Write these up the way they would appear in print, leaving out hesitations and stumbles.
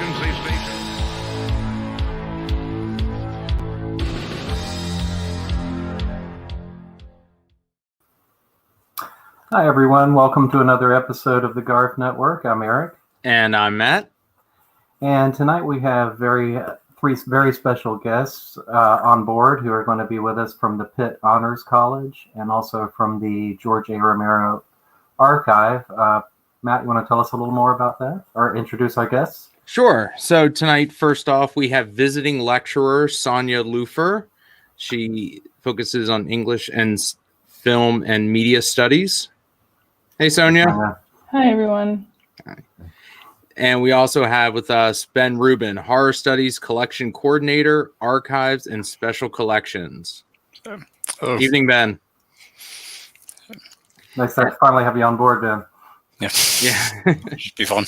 emergency station. Hi, everyone. Welcome to another episode of the Garth Network. I'm Eric. And I'm Matt. And tonight we have three very special guests on board who are going to be with us from the Pitt Honors College and also from the George A. Romero Archive. Matt, you want to tell us a little more about that or introduce our guests? Sure. So tonight, first off, we have visiting lecturer Sonia Lufer. She focuses on English and film and media studies. Hey, Sonia. Hi, everyone. Hi. And we also have with us Ben Rubin, Horror Studies Collection Coordinator, Archives and Special Collections. Evening, Ben. Nice to finally have you on board, Ben. Yeah. Should be fun.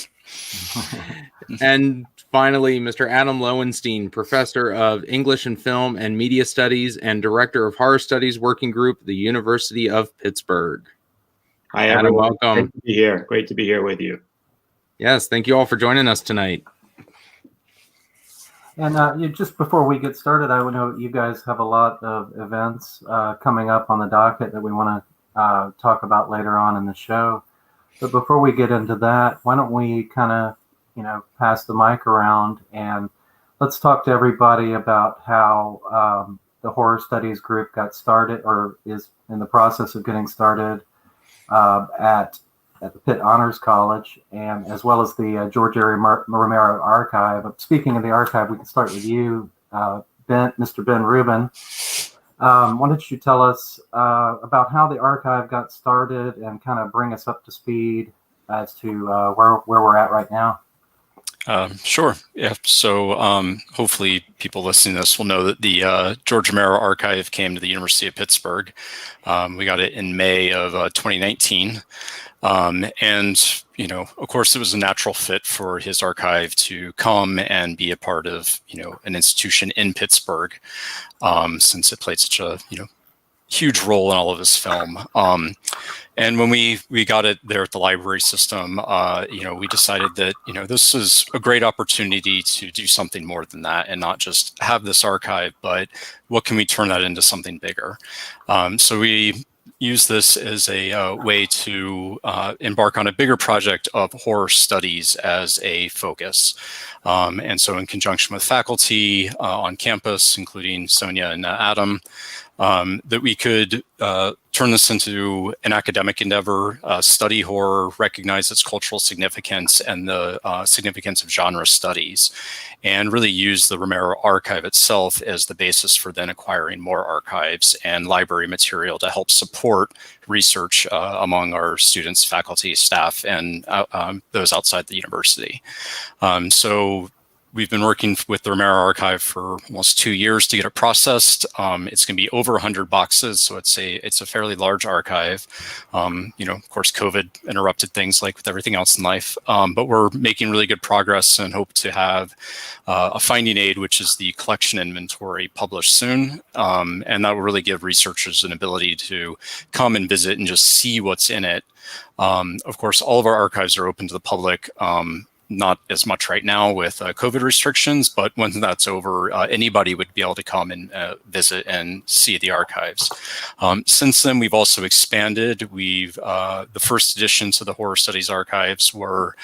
And finally, Mr. Adam Lowenstein, Professor of English and Film and Media Studies and Director of Horror Studies Working Group at the University of Pittsburgh. Hi, Adam, everyone. welcome. Great to be here. Great to be here with you. Yes, thank you all for joining us tonight. And just before we get started, I know you guys have a lot of events coming up on the docket that we want to talk about later on in the show. But before we get into that, why don't we kind of, pass the mic around and let's talk to everybody about how the Horror Studies group got started or is in the process of getting started at the Pitt Honors College, and as well as the George A. Romero Archive. But speaking of the archive, we can start with you, Mr. Ben Rubin. Why don't you tell us about how the archive got started and kind of bring us up to speed as to where we're at right now? Sure. Yeah. So hopefully people listening to this will know that the George Romero Archive came to the University of Pittsburgh. We got it in May of 2019. And, of course, it was a natural fit for his archive to come and be a part of, an institution in Pittsburgh, since it played such a, huge role in all of his film. And when we got it there at the library system, we decided that, this is a great opportunity to do something more than that and not just have this archive, but what can we turn that into something bigger? So we use this as a way to embark on a bigger project of horror studies as a focus. And so in conjunction with faculty on campus, including Sonia and Adam, that we could turn this into an academic endeavor, study horror, recognize its cultural significance and the significance of genre studies, and really use the Romero Archive itself as the basis for then acquiring more archives and library material to help support research among our students, faculty, staff, and those outside the university. So we've been working with the Romero Archive for almost 2 years to get it processed. It's going to be over 100 boxes, so it's a fairly large archive. Of course, COVID interrupted things like with everything else in life, but we're making really good progress and hope to have a finding aid, which is the collection inventory, published soon, and that will really give researchers an ability to come and visit and just see what's in it. Of course, all of our archives are open to the public. Not as much right now with COVID restrictions, but when that's over, anybody would be able to come and visit and see the archives. Since then, we've also expanded. The first editions of the Horror Studies archives were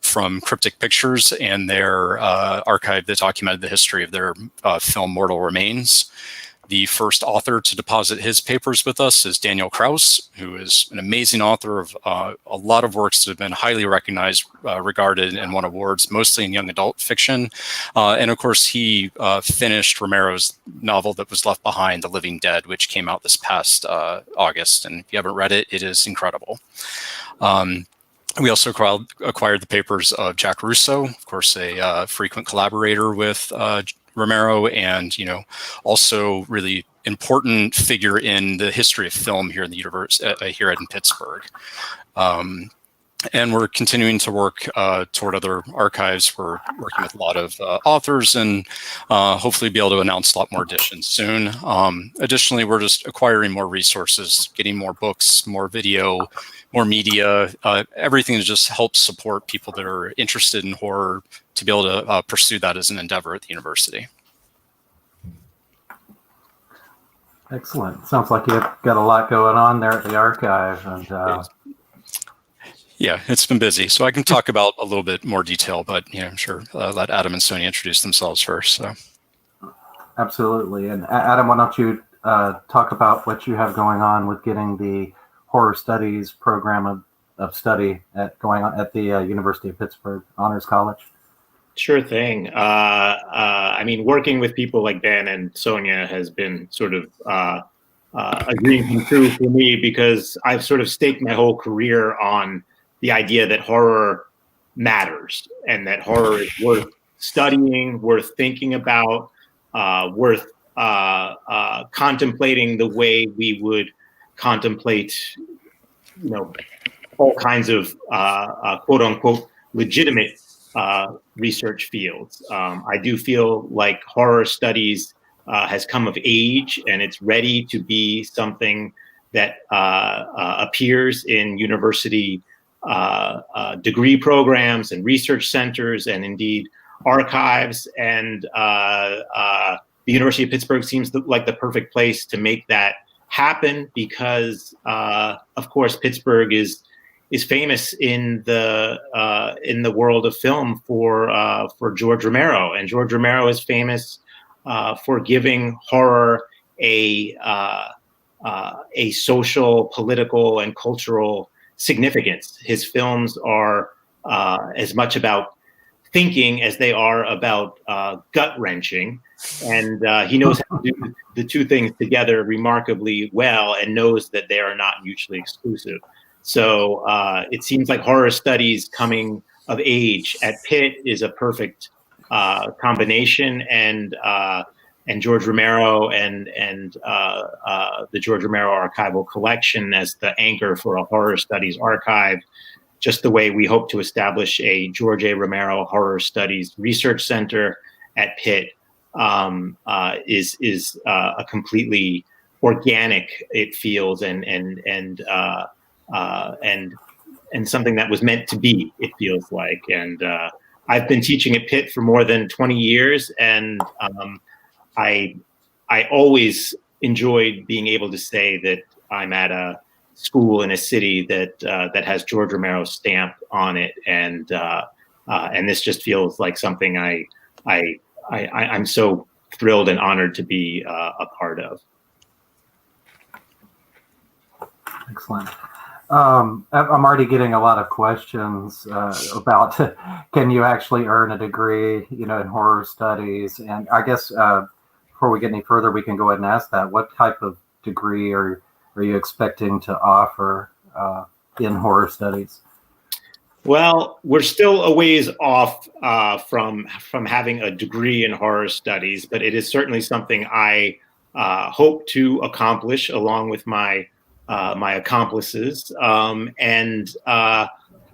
from Cryptic Pictures and their archive that documented the history of their film Mortal Remains. The first author to deposit his papers with us is Daniel Krauss, who is an amazing author of a lot of works that have been highly recognized, regarded, and won awards, mostly in young adult fiction. And of course, he finished Romero's novel that was left behind, The Living Dead, which came out this past August. And if you haven't read it, it is incredible. We also acquired the papers of Jack Russo, of course, a frequent collaborator with Romero, and also really important figure in the history of film here in the here in Pittsburgh. And we're continuing to work toward other archives. We're working with a lot of authors and hopefully be able to announce a lot more editions soon. Additionally, we're just acquiring more resources, getting more books, more video, more media, everything to just help support people that are interested in horror to be able to pursue that as an endeavor at the university. Excellent. Sounds like you've got a lot going on there at the archive. And yeah, it's been busy. So I can talk about a little bit more detail, but I'm sure let Adam and Sonia introduce themselves first. So. Absolutely. And Adam, why don't you talk about what you have going on with getting the horror studies program of study going on at the University of Pittsburgh Honors College? Sure thing. I mean, working with people like Ben and Sonia has been sort of a dream come true for me, because I've sort of staked my whole career on the idea that horror matters and that horror is worth studying, worth thinking about, worth contemplating the way we would contemplate, all kinds of quote unquote legitimate research fields. I do feel like horror studies has come of age, and it's ready to be something that appears in university degree programs and research centers, and indeed archives. And the University of Pittsburgh seems like the perfect place to make that happen, because of course Pittsburgh is famous in the world of film for George Romero, and George Romero is famous for giving horror a social, political, and cultural significance. His films are as much about thinking as they are about gut wrenching, and he knows how to do the two things together remarkably well, and knows that they are not mutually exclusive. So it seems like horror studies coming of age at Pitt is a perfect combination, and George Romero and the George Romero Archival Collection as the anchor for a horror studies archive, just the way we hope to establish a George A. Romero Horror Studies Research Center at Pitt is a completely organic, it feels, and something that was meant to be, it feels like. And I've been teaching at Pitt for more than 20 years, and I always enjoyed being able to say that I'm at a school in a city that has George Romero's stamp on it, and this just feels like something I'm so thrilled and honored to be a part of. Excellent. I'm already getting a lot of questions about can you actually earn a degree, in horror studies? And I guess before we get any further, we can go ahead and ask that. What type of degree are you expecting to offer in horror studies? Well, we're still a ways off from having a degree in horror studies, but it is certainly something I hope to accomplish along with my accomplices. And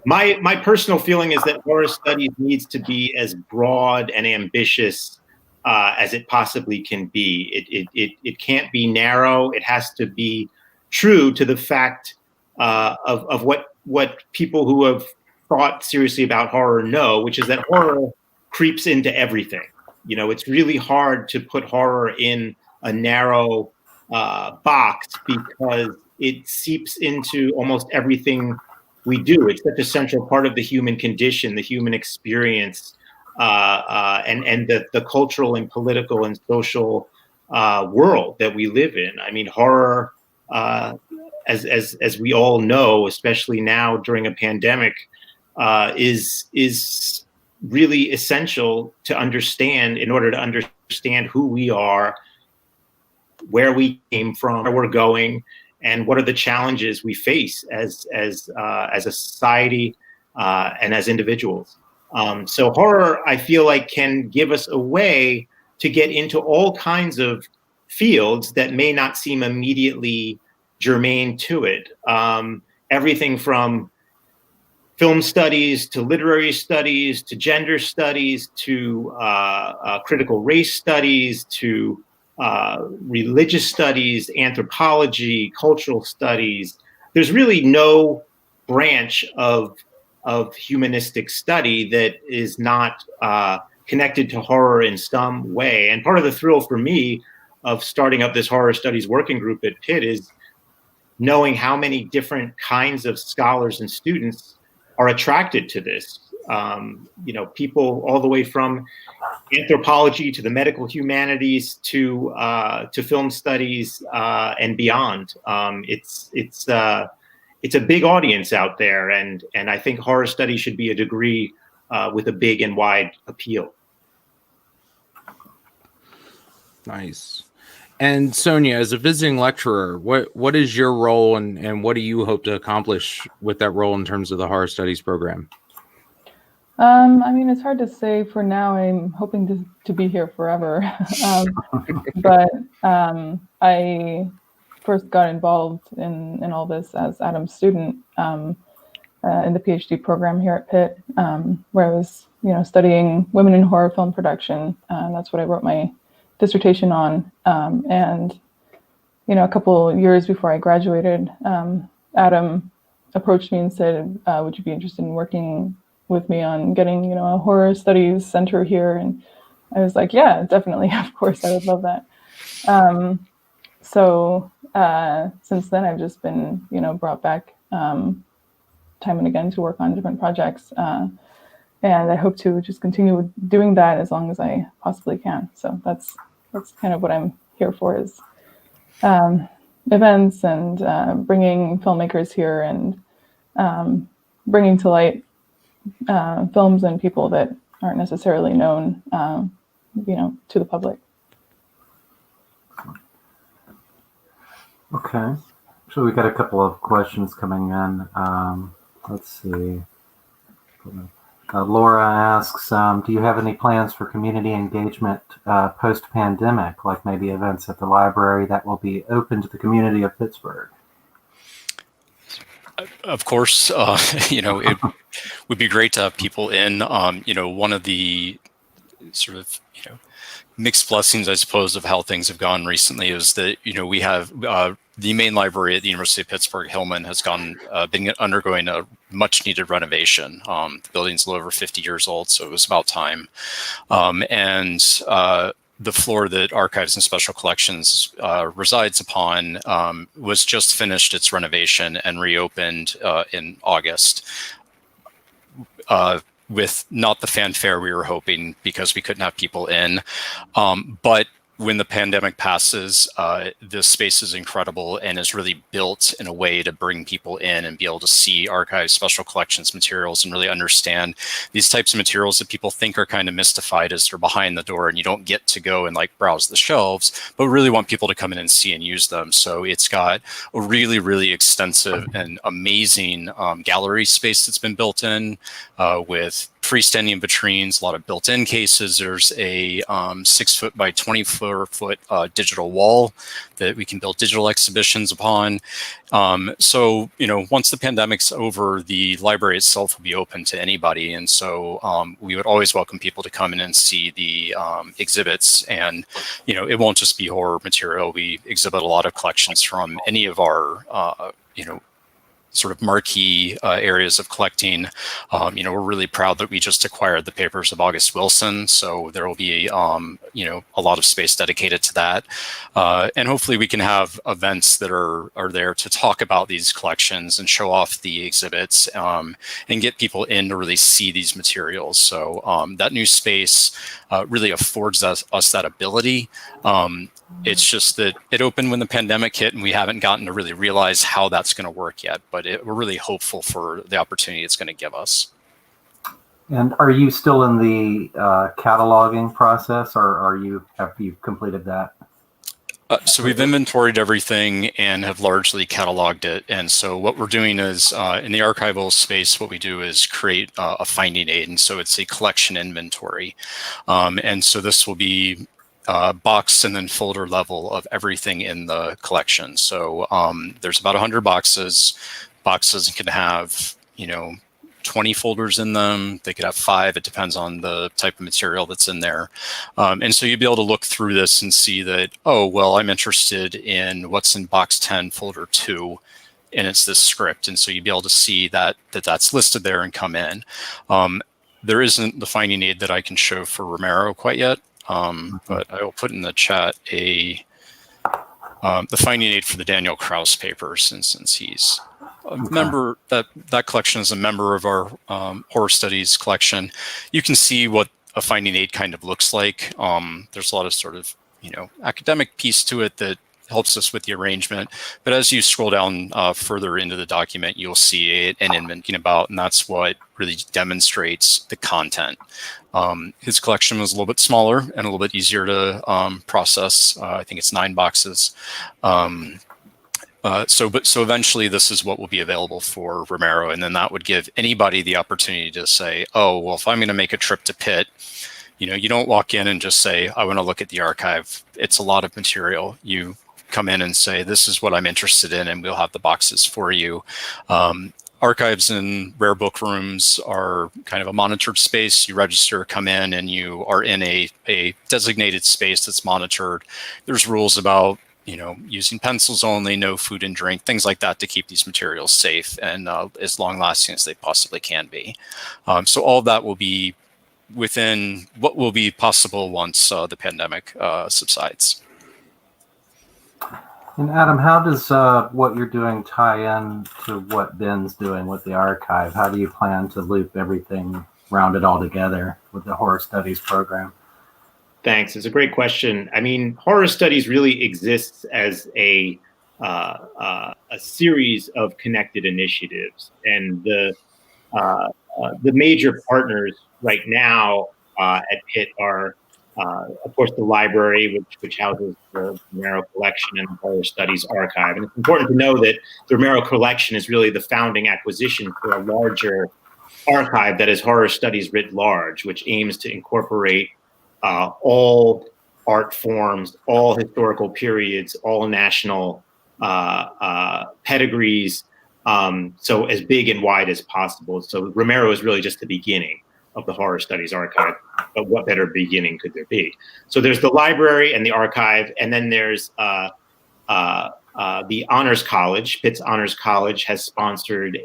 my personal feeling is that horror studies needs to be as broad and ambitious as it possibly can be. It can't be narrow. It has to be true to the fact of what people who have thought seriously about horror know, which is that horror creeps into everything. It's really hard to put horror in a narrow box, because it seeps into almost everything we do. It's such a central part of the human condition, the human experience, and the cultural and political and social world that we live in. I mean, horror, as we all know, especially now during a pandemic, is really essential to understand, in order to understand who we are, where we came from, where we're going, and what are the challenges we face as a society and as individuals. So horror, I feel like, can give us a way to get into all kinds of fields that may not seem immediately germane to it. Everything from film studies to literary studies to gender studies to critical race studies to religious studies, anthropology, cultural studies. There's really no branch of humanistic study that is not connected to horror in some way. And part of the thrill for me of starting up this horror studies working group at Pitt is knowing how many different kinds of scholars and students are attracted to this. People all the way from anthropology to the medical humanities to film studies and beyond. It's a big audience out there, and I think horror studies should be a degree with a big and wide appeal. Nice. And Sonia, as a visiting lecturer, what is your role and what do you hope to accomplish with that role in terms of the horror studies program? I mean, it's hard to say for now. I'm hoping to be here forever. But I first got involved in all this as Adam's student in the PhD program here at Pitt, where I was, studying women in horror film production. That's what I wrote my dissertation on. And, a couple years before I graduated, Adam approached me and said, would you be interested in working with me on getting, a horror studies center here? And I was like, yeah, definitely. Of course, I would love that. So since then, I've just been, brought back time and again to work on different projects. And I hope to just continue doing that as long as I possibly can. So that's kind of what I'm here for, is events and bringing filmmakers here and bringing to light films and people that aren't necessarily known, to the public. Okay. So we got a couple of questions coming in. Let's see. Laura asks, do you have any plans for community engagement post-pandemic, like maybe events at the library that will be open to the community of Pittsburgh? Of course, it would be great to have people in. One of the sort of, mixed blessings, I suppose, of how things have gone recently is that, we have the main library at the University of Pittsburgh, Hillman, has been undergoing a much needed renovation. The building's a little over 50 years old, so it was about time. And the floor that Archives and Special Collections resides upon was just finished its renovation and reopened in August. With not the fanfare we were hoping because we couldn't have people in. But when the pandemic passes, this space is incredible and is really built in a way to bring people in and be able to see archives, special collections materials, and really understand these types of materials that people think are kind of mystified as they're behind the door and you don't get to go and browse the shelves, but really want people to come in and see and use them. So it's got a really, really extensive and amazing gallery space that's been built in with freestanding vitrines, a lot of built-in cases. There's a 6 foot by 24 foot digital wall that we can build digital exhibitions upon. So, once the pandemic's over, the library itself will be open to anybody. And so we would always welcome people to come in and see the exhibits. And, it won't just be horror material. We exhibit a lot of collections from any of our, sort of marquee areas of collecting. We're really proud that we just acquired the papers of August Wilson. So there will be, a lot of space dedicated to that. And hopefully we can have events that are there to talk about these collections and show off the exhibits and get people in to really see these materials. So that new space really affords us that ability. It's just that it opened when the pandemic hit and we haven't gotten to really realize how that's going to work yet, but we're really hopeful for the opportunity it's going to give us. And are you still in the cataloging process, or have you completed that? So we've inventoried everything and have largely cataloged it. And so what we're doing is in the archival space, what we do is create a finding aid. And so it's a collection inventory. And so this will be box and then folder level of everything in the collection. So there's about 100 boxes. Boxes can have, 20 folders in them. They could have 5. It depends on the type of material that's in there. And so you'd be able to look through this and see that, oh, well, I'm interested in what's in box 10, folder 2, and it's this script. And so you'd be able to see that's listed there and come in. There isn't the finding aid that I can show for Romero quite yet, but I will put in the chat the finding aid for the Daniel Krauss papers, and since he's a member, that collection is a member of our horror studies collection. You can see what a finding aid kind of looks like. There's a lot of sort of, academic piece to it that helps us with the arrangement. But as you scroll down further into the document, you'll see an inventing about, and that's what really demonstrates the content. His collection was a little bit smaller and a little bit easier to process. I think it's 9 boxes. So eventually this is what will be available for Romero, and then that would give anybody the opportunity to say, oh, well, if I'm going to make a trip to Pitt, you don't walk in and just say, I want to look at the archive. It's a lot of material. You come in and say, this is what I'm interested in, and we'll have the boxes for you. Archives and rare book rooms are kind of a monitored space. You register, come in, and you are in a designated space that's monitored. There's rules about using pencils only, no food and drink, things like that to keep these materials safe and as long lasting as they possibly can be. So all of that will be within what will be possible once the pandemic subsides. And Adam, how does what you're doing tie in to what Ben's doing with the archive? How do you plan to loop everything, round it all together with the horror studies program? Thanks. It's a great question. I mean, horror studies really exists as a series of connected initiatives, and the major partners right now at Pitt are, of course, the library, which houses the Romero collection and the Horror Studies Archive. And it's important to know that the Romero collection is really the founding acquisition for a larger archive that is horror studies writ large, which aims to incorporate all art forms, all historical periods, all national pedigrees, so as big and wide as possible. So Romero is really just the beginning of the Horror Studies Archive, but what better beginning could there be? So there's the library and the archive, and then there's the Honors College. Pitt's Honors College has sponsored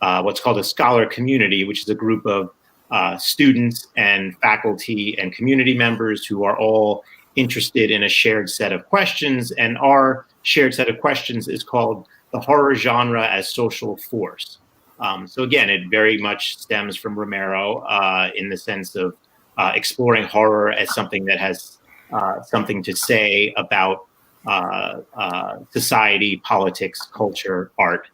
what's called a scholar community, which is a group of students and faculty and community members who are all interested in a shared set of questions. And our shared set of questions is called the horror genre as social force. So again, it very much stems from Romero in the sense of exploring horror as something that has something to say about society, politics, culture, art.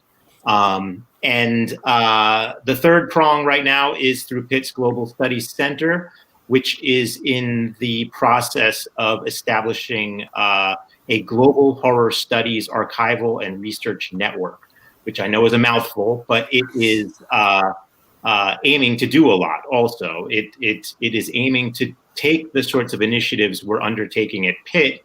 And the third prong right now is through Pitt's Global Studies Center, which is in the process of establishing a global horror studies archival and research network, which I know is a mouthful, but it is aiming to do a lot also. It is aiming to take the sorts of initiatives we're undertaking at Pitt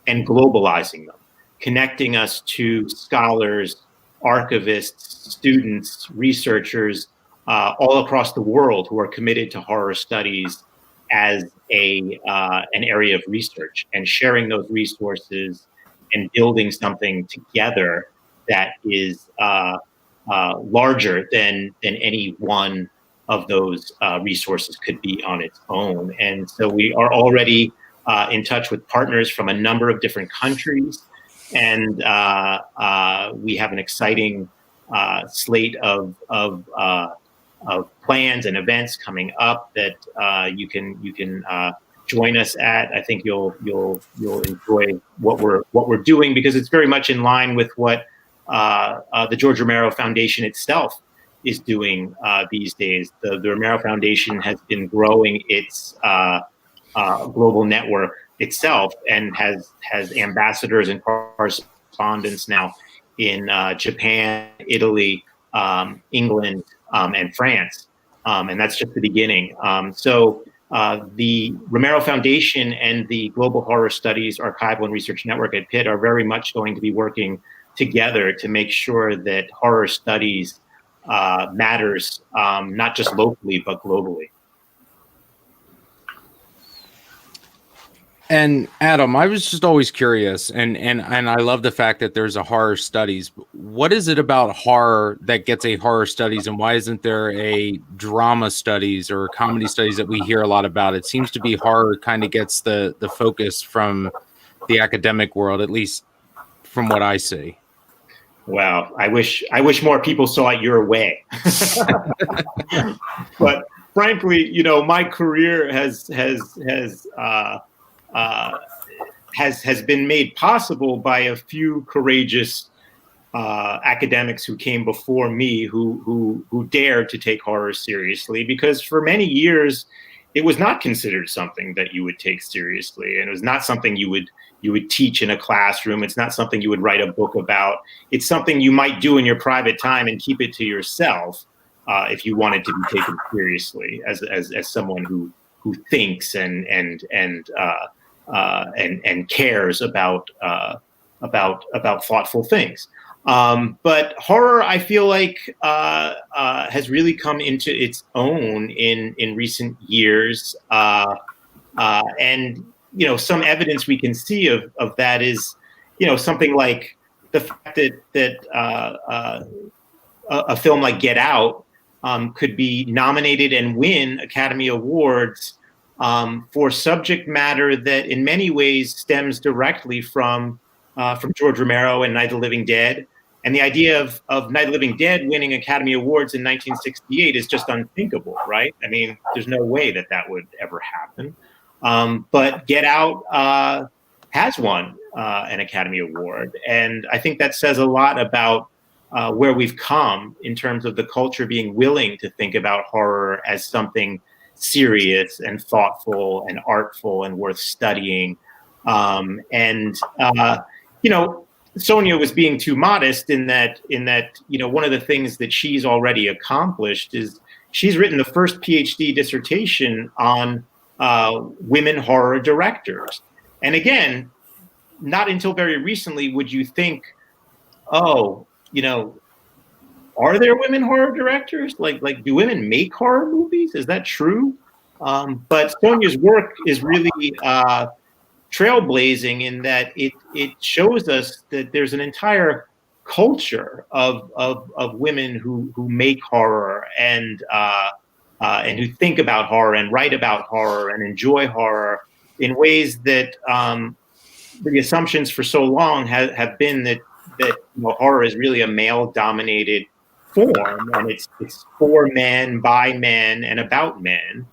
and globalizing them, connecting us to scholars, archivists, students, researchers all across the world who are committed to horror studies as an area of research, and sharing those resources and building something together that is larger than any one of those resources could be on its own. And so we are already in touch with partners from a number of different countries. And we have an exciting slate of plans and events coming up that you can join us at. I think you'll enjoy what we're doing, because it's very much in line with what the George Romero Foundation itself is doing these days. The Romero Foundation has been growing its global network itself, and has ambassadors and correspondents now in Japan, Italy, England, and France, and that's just the beginning. So the Romero Foundation and the Global Horror Studies Archival and Research Network at Pitt are very much going to be working together to make sure that horror studies matters, not just locally but globally. And Adam, I was just always curious, and I love the fact that there's a horror studies. What is it about horror that gets a horror studies, and why isn't there a drama studies or comedy studies that we hear a lot about? It seems to be horror kind of gets the focus from the academic world, at least from what I see. Well, I wish more people saw it your way. But frankly, you know, my career has been made possible by a few courageous academics who came before me, who dared to take horror seriously, because for many years it was not considered something that you would take seriously, and it was not something you would teach in a classroom. It's not something you would write a book about. It's something you might do in your private time and keep it to yourself if you wanted to be taken seriously as someone who thinks and cares about thoughtful things. But horror, I feel like, has really come into its own in recent years, and you know, some evidence we can see of that is, you know, something like the fact that a film like Get Out could be nominated and win Academy Awards for subject matter that in many ways stems directly from George Romero and Night of the Living Dead. And the idea of Night of the Living Dead winning Academy Awards in 1968 is just unthinkable, right? I mean, there's no way that would ever happen. But Get Out has won an Academy Award. And I think that says a lot about where we've come in terms of the culture being willing to think about horror as something serious and thoughtful and artful and worth studying. You know, Sonia was being too modest in that, you know, one of the things that she's already accomplished is she's written the first PhD dissertation on women horror directors. And again, not until very recently would you think, oh, you know, are there women horror directors? Like do women make horror movies? Is that true? But Sonia's work is really trailblazing in that it shows us that there's an entire culture of women who make horror and who think about horror and write about horror and enjoy horror in ways that the assumptions for so long have been that you know, horror is really a male-dominated form, and it's for men, by men, and about men.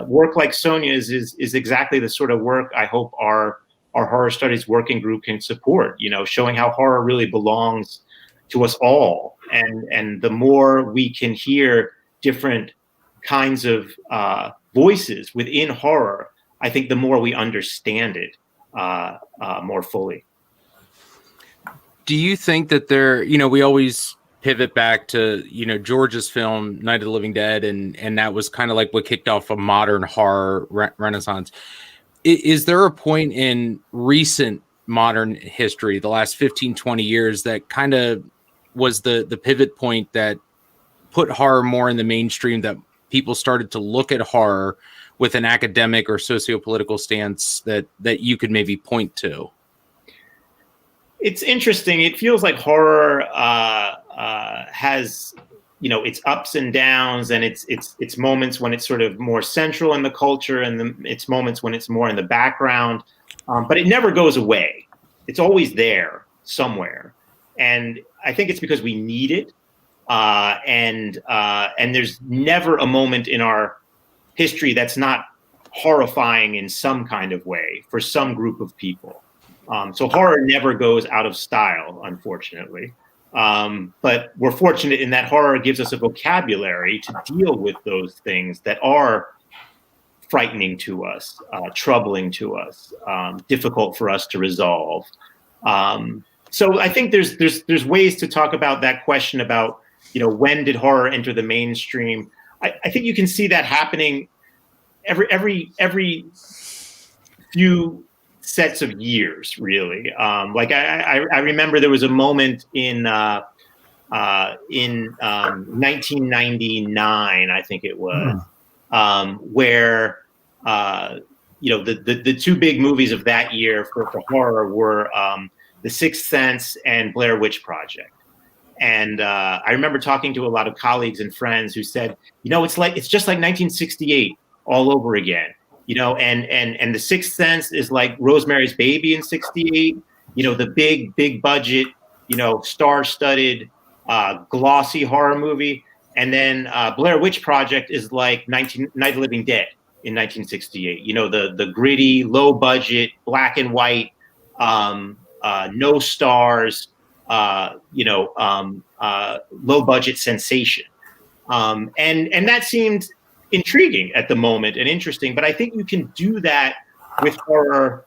Work like Sonia's is exactly the sort of work I hope our horror studies working group can support, you know, showing how horror really belongs to us all. And the more we can hear different kinds of voices within horror, I think the more we understand it more fully. Do you think that you know, we always pivot back to, you know, George's film Night of the Living Dead, and that was kind of like what kicked off a modern horror renaissance. Is there a point in recent modern history, the last 15, 20 years, that kind of was the pivot point that put horror more in the mainstream, that people started to look at horror with an academic or socio-political stance that you could maybe point to? It's interesting. It feels like horror has, you know, its ups and downs, and its moments when it's sort of more central in the culture, and its moments when it's more in the background. But it never goes away. It's always there somewhere, and I think it's because we need it. And there's never a moment in our history that's not horrifying in some kind of way for some group of people. So horror never goes out of style, unfortunately. But we're fortunate in that horror gives us a vocabulary to deal with those things that are frightening to us, troubling to us, difficult for us to resolve. So I think there's ways to talk about that question about, you know, when did horror enter the mainstream? I think you can see that happening every few sets of years, really. Like I remember there was a moment in in 1999, I think it was, where the two big movies of that year for horror were The Sixth Sense and Blair Witch Project. And I remember talking to a lot of colleagues and friends who said, it's just like 1968 all over again. And The Sixth Sense is like Rosemary's Baby in '68. The big budget, star-studded, glossy horror movie. And then Blair Witch Project is like Night of the Living Dead in 1968. The gritty, low budget, black and white, no stars, low budget sensation. And that seemed intriguing at the moment and interesting, but I think you can do that with horror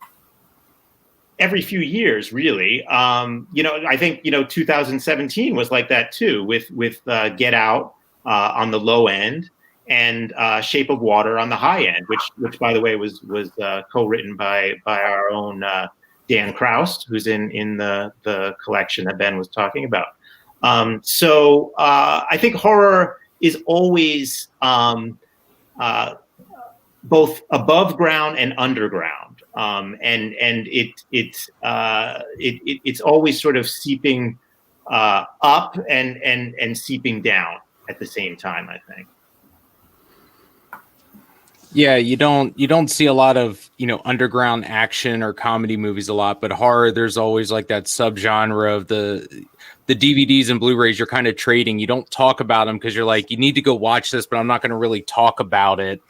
every few years, really. I think 2017 was like that too, with Get Out on the low end, and Shape of Water on the high end, which by the way was co-written by our own Dan Krauss, who's in the collection that Ben was talking about. So I think horror is always both above ground and underground, and it's always sort of seeping up and seeping down at the same time, I think. Yeah, you don't see a lot of, underground action or comedy movies a lot, but horror, there's always like that subgenre of the DVDs and Blu-rays you're kind of trading. You don't talk about them because you're like, you need to go watch this, but I'm not going to really talk about it.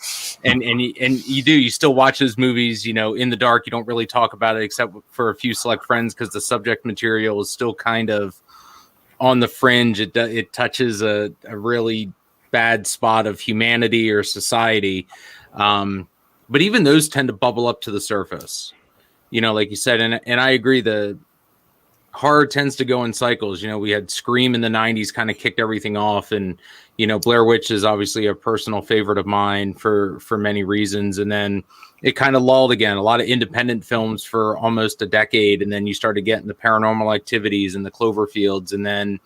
And you still watch those movies, in the dark. You don't really talk about it except for a few select friends because the subject material is still kind of on the fringe. It touches a really bad spot of humanity or society. But even those tend to bubble up to the surface, like you said, and I agree, the horror tends to go in cycles. We had Scream in the 90s kind of kicked everything off, and Blair Witch is obviously a personal favorite of mine for many reasons, and then it kind of lulled again. A lot of independent films for almost a decade, and then you started getting the Paranormal Activities and the Cloverfields, and then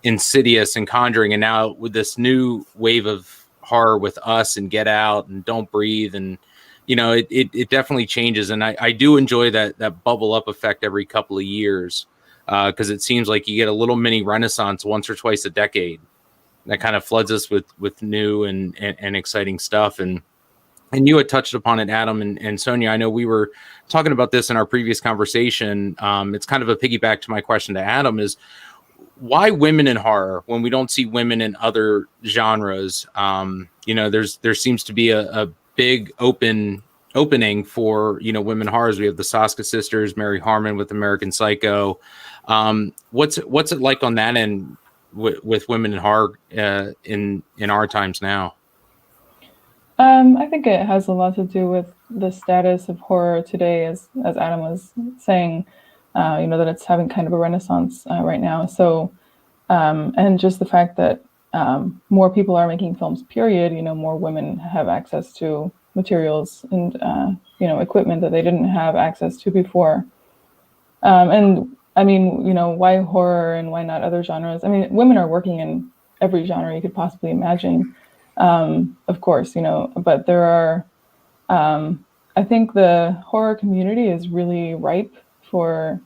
Insidious and Conjuring, and now with this new wave of horror with Us and Get Out and Don't Breathe, and it definitely changes, and I do enjoy that bubble up effect every couple of years, because it seems like you get a little mini renaissance once or twice a decade that kind of floods us with new and exciting stuff. And you had touched upon it, Adam and Sonia. I know we were talking about this in our previous conversation. It's kind of a piggyback to my question to Adam, is why women in horror when we don't see women in other genres? There seems to be a big opening for women horrors. We have the Saska sisters, Mary Harmon with American Psycho. What's it like on that end with women in horror in our times now? I think it has a lot to do with the status of horror today, as Adam was saying. That it's having kind of a renaissance right now. So, and just the fact that more people are making films, period, more women have access to materials and, equipment that they didn't have access to before. And I mean, why horror and why not other genres? I mean, women are working in every genre you could possibly imagine, of course, but there are, I think the horror community is really ripe for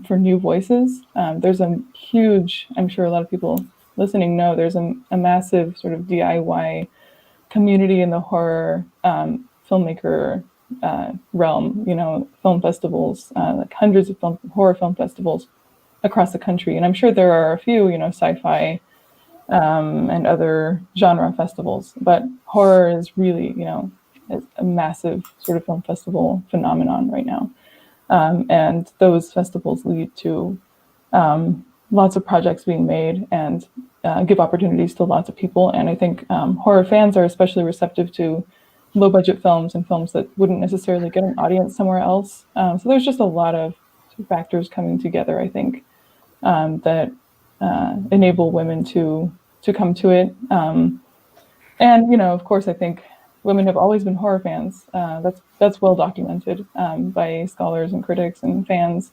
new voices. There's a huge, I'm sure a lot of people listening know, there's a massive sort of DIY community in the horror filmmaker realm, film festivals, like hundreds of horror film festivals across the country. And I'm sure there are a few, sci-fi and other genre festivals, but horror is really, is a massive sort of film festival phenomenon right now. And those festivals lead to lots of projects being made and give opportunities to lots of people. And I think horror fans are especially receptive to low-budget films and films that wouldn't necessarily get an audience somewhere else. So there's just a lot of factors coming together, I think, that enable women to come to it. And, of course, I think women have always been horror fans. That's well documented by scholars and critics and fans.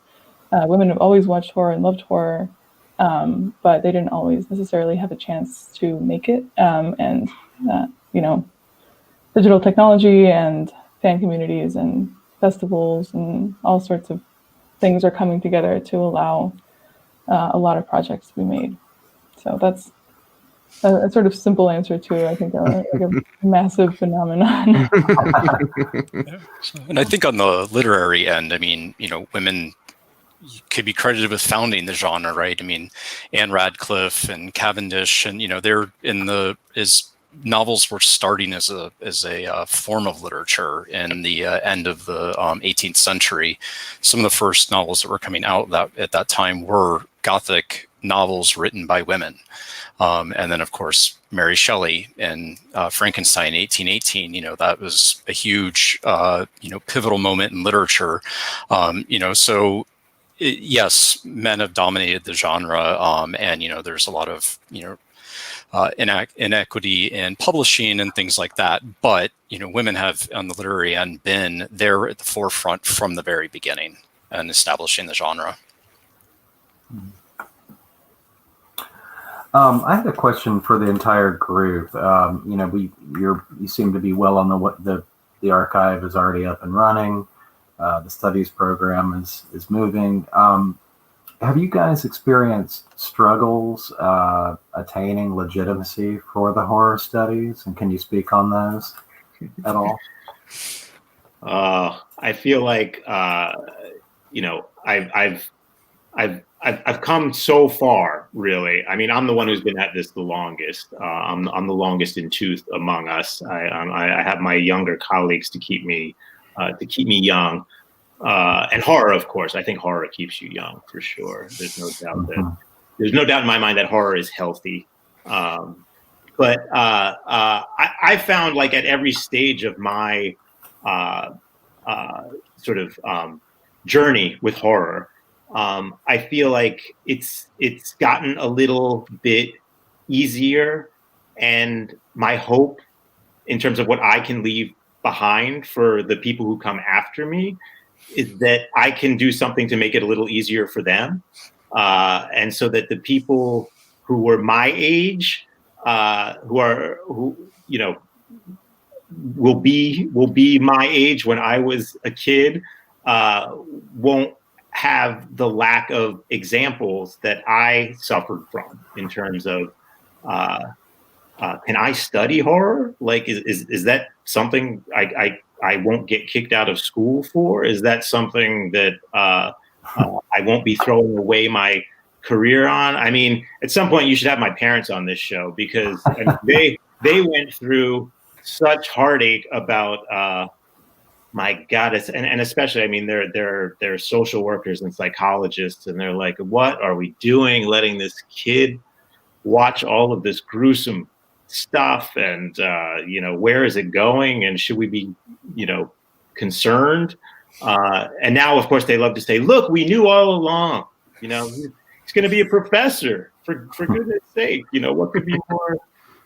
Women have always watched horror and loved horror. but they didn't always necessarily have a chance to make it. And you know, digital technology and fan communities and festivals and all sorts of things are coming together to allow a lot of projects to be made. So that's a sort of simple answer to, I think, like a massive phenomenon. And I think on the literary end, I mean, you know, women could be credited with founding the genre, right? I mean, Anne Radcliffe and Cavendish, and you know, they're in the novels were starting as a form of literature in the end of the 18th century. Some of the first novels that were coming out at that time were Gothic novels written by women. And then, of course, Mary Shelley and Frankenstein, 1818. You know, that was a huge, pivotal moment in literature. Yes, men have dominated the genre, and you know, there's a lot of inequity in publishing and things like that. But you know, women have on the literary end been there at the forefront from the very beginning and establishing the genre. I had a question for the entire group. You seem to be well on the archive is already up and running. The studies program is moving. Have you guys experienced struggles attaining legitimacy for the horror studies, and can you speak on those at all? I feel like I've come so far, really. I mean, I'm the one who's been at this the longest. I'm the longest in tooth among us. I have my younger colleagues to keep me young, and horror, of course. I think horror keeps you young for sure. There's no doubt there's no doubt in my mind that horror is healthy. But I found, like, at every stage of my journey with horror, I feel like it's gotten a little bit easier, and my hope in terms of what I can leave behind for the people who come after me is that I can do something to make it a little easier for them, and so that the people who were my age, who will be my age when I was a kid, won't have the lack of examples that I suffered from in terms of, can I study horror? Like, is that something I won't get kicked out of school for? Is that something that I won't be throwing away my career on? I mean, at some point you should have my parents on this show, because they went through such heartache about my God, and especially, I mean, they're social workers and psychologists, and they're like, what are we doing, letting this kid watch all of this gruesome stuff, and where is it going, and should we be concerned? And now, of course, they love to say, look, we knew all along, he's going to be a professor, for goodness sake, what could be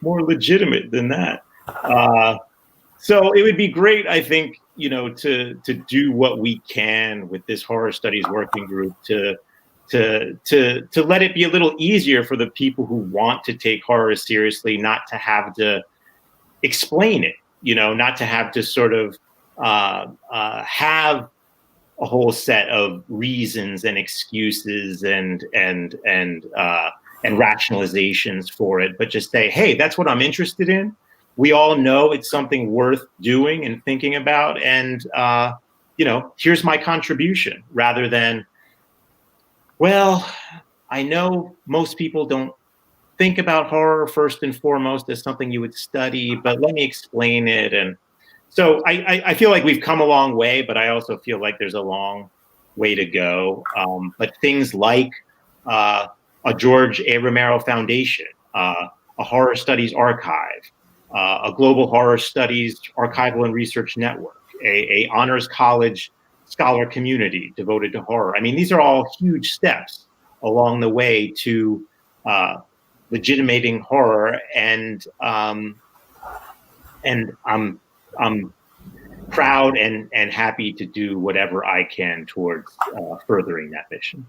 more legitimate than that? So it would be great, I think, to do what we can with this horror studies working group to let it be a little easier for the people who want to take horror seriously, not to have to explain it, not to have to sort of have a whole set of reasons and excuses and rationalizations for it, but just say, hey, that's what I'm interested in. We all know it's something worth doing and thinking about, and here's my contribution, rather than, well, I know most people don't think about horror first and foremost as something you would study, but let me explain it. And so I feel like we've come a long way, but I also feel like there's a long way to go. But things like a George A. Romero Foundation, a horror studies archive, a global horror studies archival and research network, a honors college scholar community devoted to horror. I mean, these are all huge steps along the way to legitimating horror, and I'm proud and happy to do whatever I can towards furthering that mission.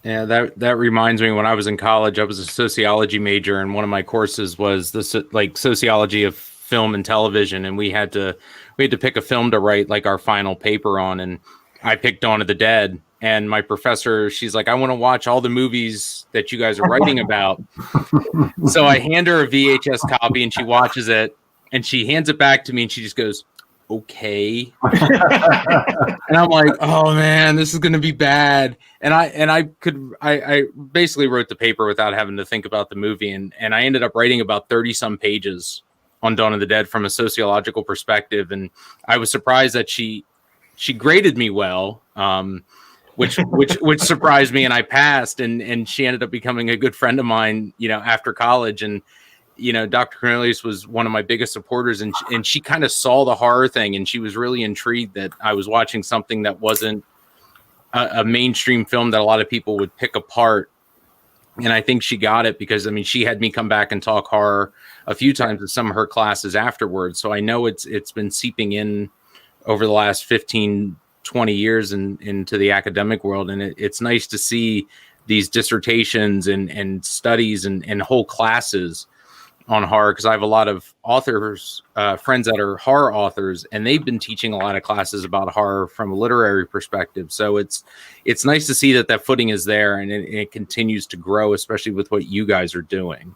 Yeah, that reminds me, when I was in college, I was a sociology major, and one of my courses was sociology of film and television, and we had to pick a film to write like our final paper on, and I picked Dawn of the Dead. And my professor, she's like, I want to watch all the movies that you guys are writing about. So I hand her a VHS copy, and she watches it, and she hands it back to me, and she just goes, okay. And I'm like, oh man, this is gonna be bad. And I basically wrote the paper without having to think about the movie, and I ended up writing about 30 some pages on Dawn of the Dead from a sociological perspective. And I was surprised that she graded me well, which surprised me, and I passed, and she ended up becoming a good friend of mine, after college. And Dr. Cornelius was one of my biggest supporters, and she kind of saw the horror thing, and she was really intrigued that I was watching something that wasn't a mainstream film that a lot of people would pick apart. And I think she got it because, she had me come back and talk horror a few times in some of her classes afterwards. So I know it's been seeping in over the last 15, 20 years into the academic world. And it's nice to see these dissertations and studies and whole classes on horror, because I have a lot of authors, friends that are horror authors, and they've been teaching a lot of classes about horror from a literary perspective. So it's nice to see that footing is there, and it continues to grow, especially with what you guys are doing.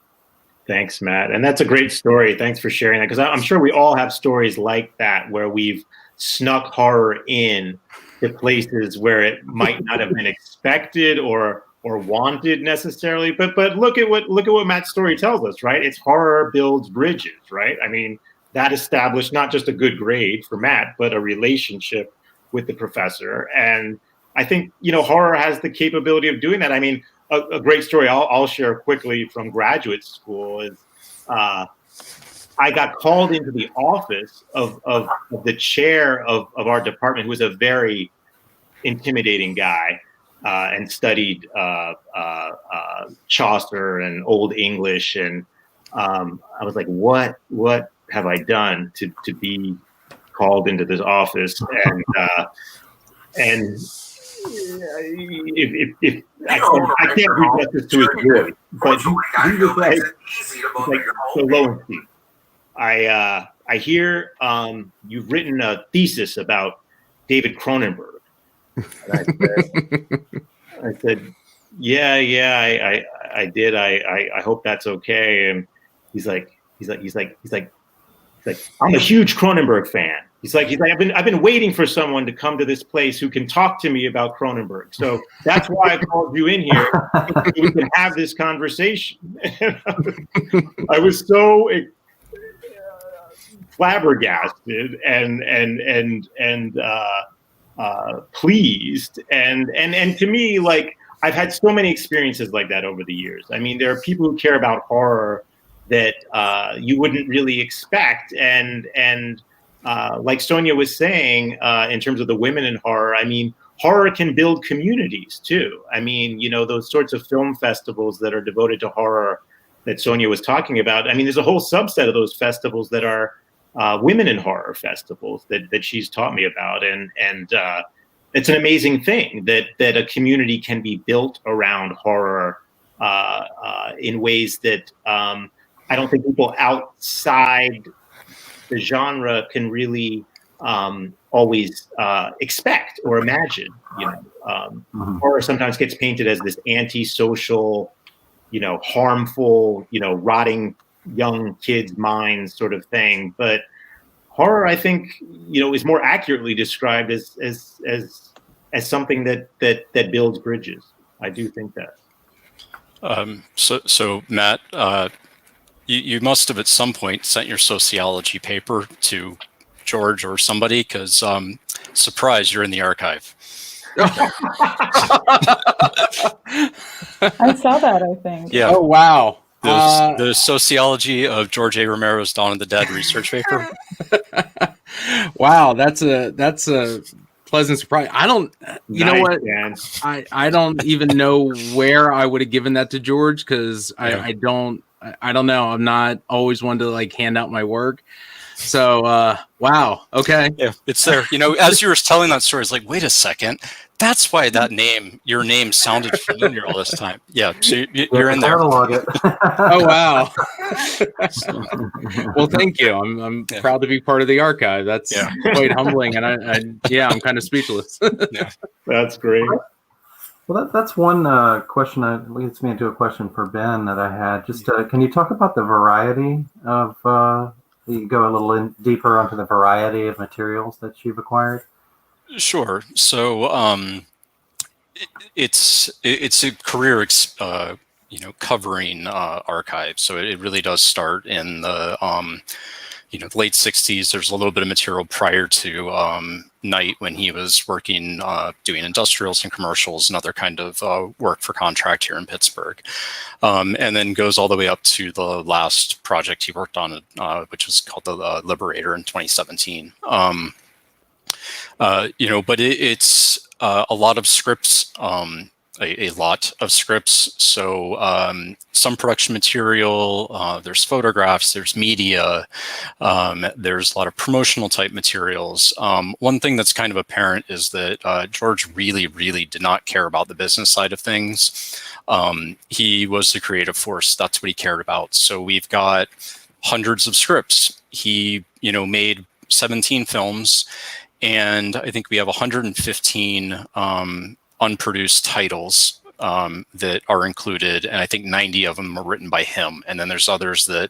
Thanks, Matt. And that's a great story. Thanks for sharing that, because I'm sure we all have stories like that where we've snuck horror in to places where it might not have been expected or wanted necessarily, but look at what Matt's story tells us, right? It's horror builds bridges, right? That established not just a good grade for Matt, but a relationship with the professor. And I think horror has the capability of doing that. A great story I'll share quickly from graduate school is I got called into the office of the chair of our department, who was a very intimidating guy. And studied Chaucer and Old English, and I was like, "What have I done to be called into this office?" And if I can't do justice to his voice, but he was like, "So Lowenstein, I hear you've written a thesis about David Cronenberg." I said, yeah, I did. I hope that's okay. And he's like, I'm a huge Cronenberg fan. He's like, I've been waiting for someone to come to this place who can talk to me about Cronenberg. So that's why I called you in here, so we can have this conversation. I was so flabbergasted and pleased, and to me, like, I've had so many experiences like that over the years. There are people who care about horror that you wouldn't really expect, and like Sonia was saying, in terms of the women in horror, horror can build communities too. Those sorts of film festivals that are devoted to horror that Sonia was talking about. There's a whole subset of those festivals that are women in horror festivals that she's taught me about, and it's an amazing thing that a community can be built around horror in ways that I don't think people outside the genre can really always expect or imagine. Horror sometimes gets painted as this antisocial, harmful, rotting young kids' minds sort of thing. But horror, I think, is more accurately described as something that builds bridges. I do think that. So Matt, you must have at some point sent your sociology paper to George or somebody, because surprise, you're in the archive. I saw that, I think. Yeah. Oh, wow. The sociology of George A. Romero's Dawn of the Dead research paper. Wow, that's a pleasant surprise. I don't, know what? Man. I don't even know where I would have given that to George, because I don't know. I'm not always one to like hand out my work. So, wow. Okay. Yeah, it's there. You know, as you were telling that story, it's like, wait a second, that's why your name sounded familiar all this time. Yeah, so you're in there. Catalog it. Oh, wow. So, Well, thank you. I'm Yeah. proud to be part of the archive. That's Yeah. quite humbling, and I'm kind of speechless. That's great. Well, that's one question that leads me into a question for Ben that I had. Just can you talk about the variety of, you go a little deeper onto the variety of materials that you've acquired? Sure. So it's a career, covering archive. So it really does start in the late 60s. There's a little bit of material prior to Knight when he was working doing industrials and commercials and other kind of work for contract here in Pittsburgh, and then goes all the way up to the last project he worked on, which was called the Liberator in 2017. But it's a lot of scripts, a lot of scripts. So some production material, there's photographs, there's media, there's a lot of promotional type materials. One thing that's kind of apparent is that George really, really did not care about the business side of things. He was the creative force. That's what he cared about. So we've got hundreds of scripts. He, made 17 films. And I think we have 115 unproduced titles that are included, and I think 90 of them are written by him. And then there's others that,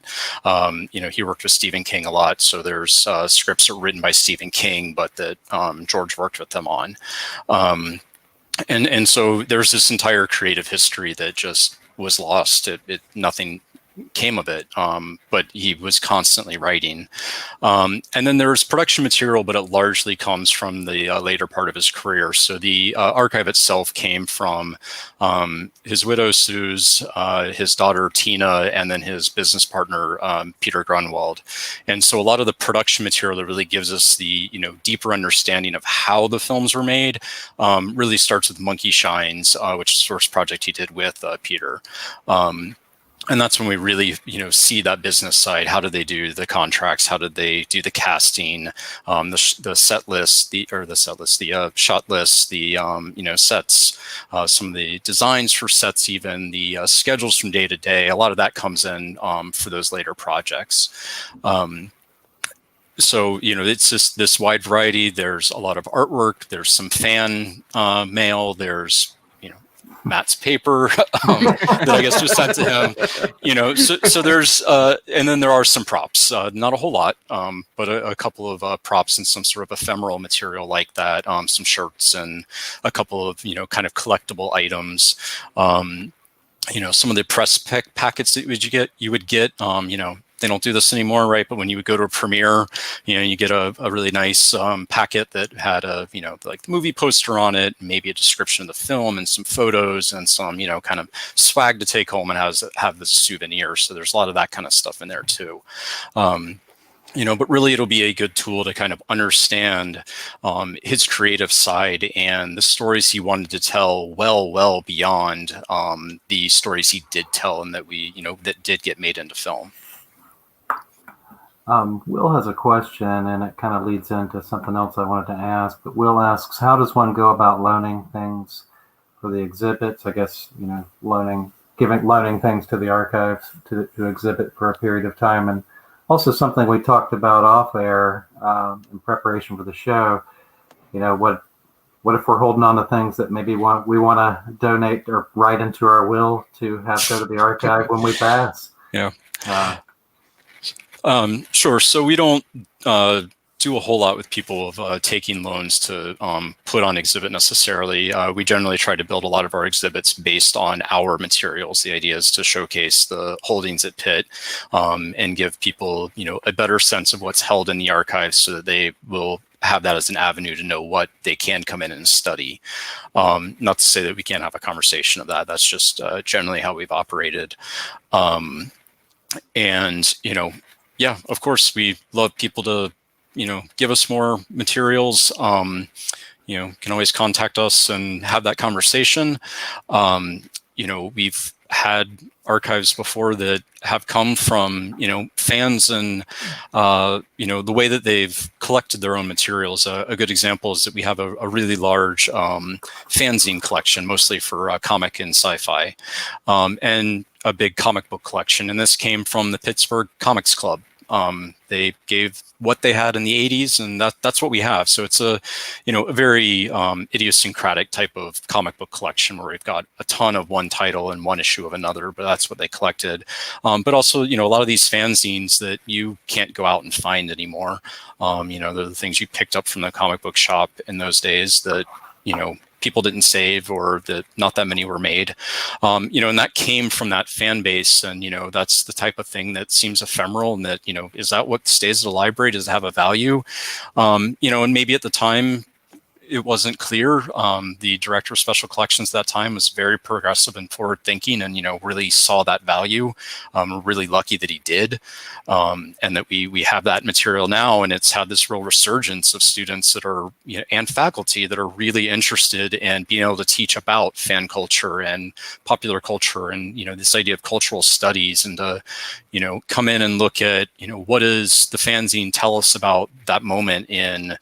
he worked with Stephen King a lot, so there's scripts that are written by Stephen King, but that George worked with them on. And so there's this entire creative history that just was lost. Nothing came of it, but he was constantly writing. And then there's production material, but it largely comes from the later part of his career. So the archive itself came from his widow, Suze, his daughter, Tina, and then his business partner, Peter Grunwald. And so a lot of the production material that really gives us the deeper understanding of how the films were made really starts with Monkey Shines, which is the first project he did with Peter. And that's when we really, see that business side. How did they do the contracts? How did they do the casting, the set list, the shot list, the sets, some of the designs for sets, even the schedules from day to day. A lot of that comes in for those later projects. So, it's just this wide variety. There's a lot of artwork. There's some fan mail. There's Matt's paper that I guess was sent to him, so there's, and then there are some props, not a whole lot, but a couple of props and some sort of ephemeral material like that, some shirts and a couple of, kind of collectible items. Some of the press packets that you would get, they don't do this anymore, right? But when you would go to a premiere, you get a really nice packet that had like the movie poster on it, maybe a description of the film and some photos and some, kind of swag to take home and have the souvenir. So there's a lot of that kind of stuff in there too. But really it'll be a good tool to kind of understand his creative side and the stories he wanted to tell well beyond the stories he did tell and that that did get made into film. Will has a question, and it kind of leads into something else I wanted to ask. But Will asks, how does one go about loaning things for the exhibits? I guess, loaning things to the archives to exhibit for a period of time. And also something we talked about off air in preparation for the show. What if we're holding on to things that maybe we want to donate or write into our will to have go to the archive when we pass? Yeah. Sure. So we don't do a whole lot with people of taking loans to put on exhibit necessarily. We generally try to build a lot of our exhibits based on our materials. The idea is to showcase the holdings at Pitt and give people, a better sense of what's held in the archives so that they will have that as an avenue to know what they can come in and study. Not to say that we can't have a conversation of that. That's just generally how we've operated. And, yeah, of course, we love people to, give us more materials. Can always contact us and have that conversation. we've had archives before that have come from, fans, and, the way that they've collected their own materials. A good example is that we have a really large fanzine collection, mostly for comic and sci-fi, and a big comic book collection. And this came from the Pittsburgh Comics Club. They gave what they had in the 80s, and that's what we have. So it's a very idiosyncratic type of comic book collection where we've got a ton of one title and one issue of another, but that's what they collected. But also, a lot of these fanzines that you can't go out and find anymore. They're the things you picked up from the comic book shop in those days that, people didn't save, or that not that many were made, and that came from that fan base. And, that's the type of thing that seems ephemeral, and that, is that what stays at a library? Does it have a value? And maybe at the time it wasn't clear. The director of special collections at that time was very progressive and forward thinking, and, really saw that value. We're really lucky that he did. And that we have that material now, and it's had this real resurgence of students that are, and faculty that are really interested in being able to teach about fan culture and popular culture, and, this idea of cultural studies, and to, come in and look at, what does the fanzine tell us about that moment in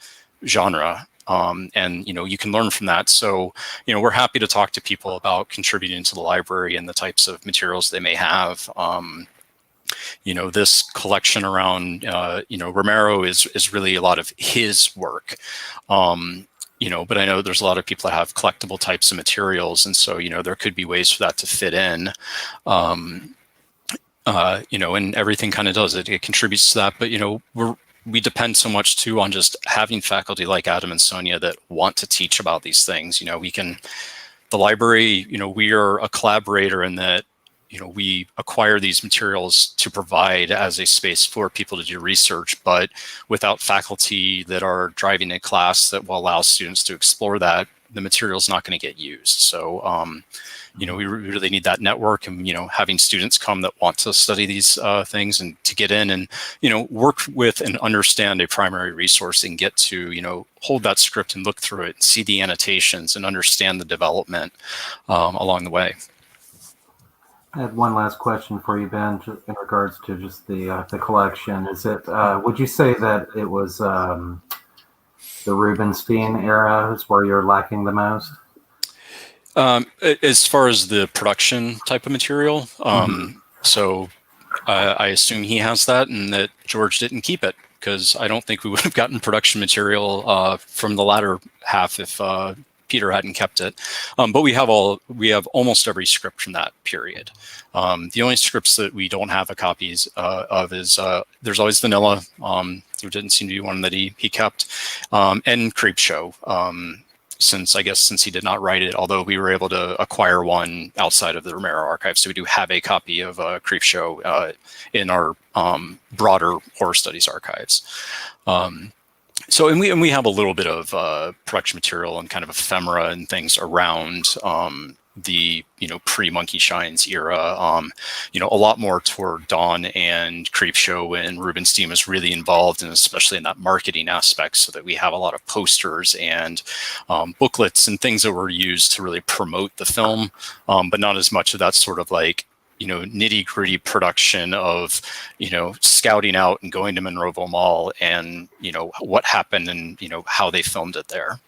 genre. And, you can learn from that. So, we're happy to talk to people about contributing to the library and the types of materials they may have. This collection around, Romero is really a lot of his work. But I know there's a lot of people that have collectible types of materials. And so, there could be ways for that to fit in. And everything kind of does it. It contributes to that. But, we depend so much too on just having faculty like Adam and Sonia that want to teach about these things. The library, we are a collaborator in that, we acquire these materials to provide as a space for people to do research, but without faculty that are driving a class that will allow students to explore that, the material is not going to get used. So, we really need that network, and, having students come that want to study these things, and to get in and, work with and understand a primary resource, and get to, hold that script and look through it, see the annotations, and understand the development along the way. I had one last question for you, Ben, in regards to just the collection. Is it, would you say that it was the Rubenstein era is where you're lacking the most? As far as the production type of material, so I assume he has that, and that George didn't keep it, because I don't think we would have gotten production material from the latter half if Peter hadn't kept it. But we have almost every script from that period. The only scripts that we don't have copies of is there's always Vanilla. There didn't seem to be one that he kept, and Creepshow. Since he did not write it, although we were able to acquire one outside of the Romero Archive. So we do have a copy of Creepshow in our broader horror studies archives. So we have a little bit of production material and kind of ephemera and things around the pre-Monkey Shines era, a lot more toward Dawn and Creepshow, and Rubenstein was really involved, and especially in that marketing aspect, so that we have a lot of posters and booklets and things that were used to really promote the film, but not as much of that sort of like nitty gritty production of scouting out and going to Monroeville Mall and what happened and how they filmed it there.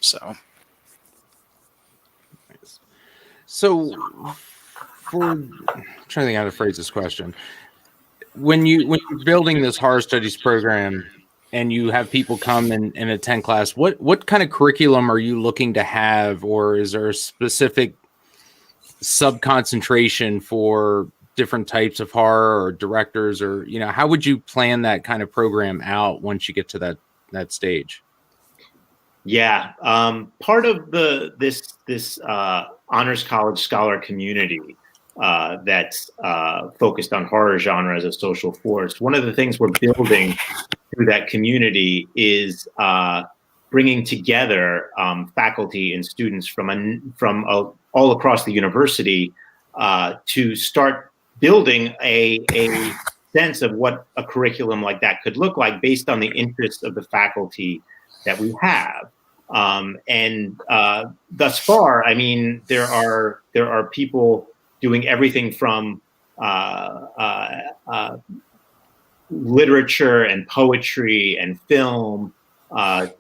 So, I'm trying to think how to phrase this question. When you're building this horror studies program and you have people come and attend class, what kind of curriculum are you looking to have, or is there a specific sub-concentration for different types of horror or directors, or how would you plan that kind of program out once you get to that stage? Yeah, part of this Honors College scholar community that's focused on horror genre as a social force. One of the things we're building through that community is bringing together faculty and students from all across the university to start building a sense of what a curriculum like that could look like based on the interests of the faculty that we have. And thus far, I mean, there are people doing everything from literature and poetry and film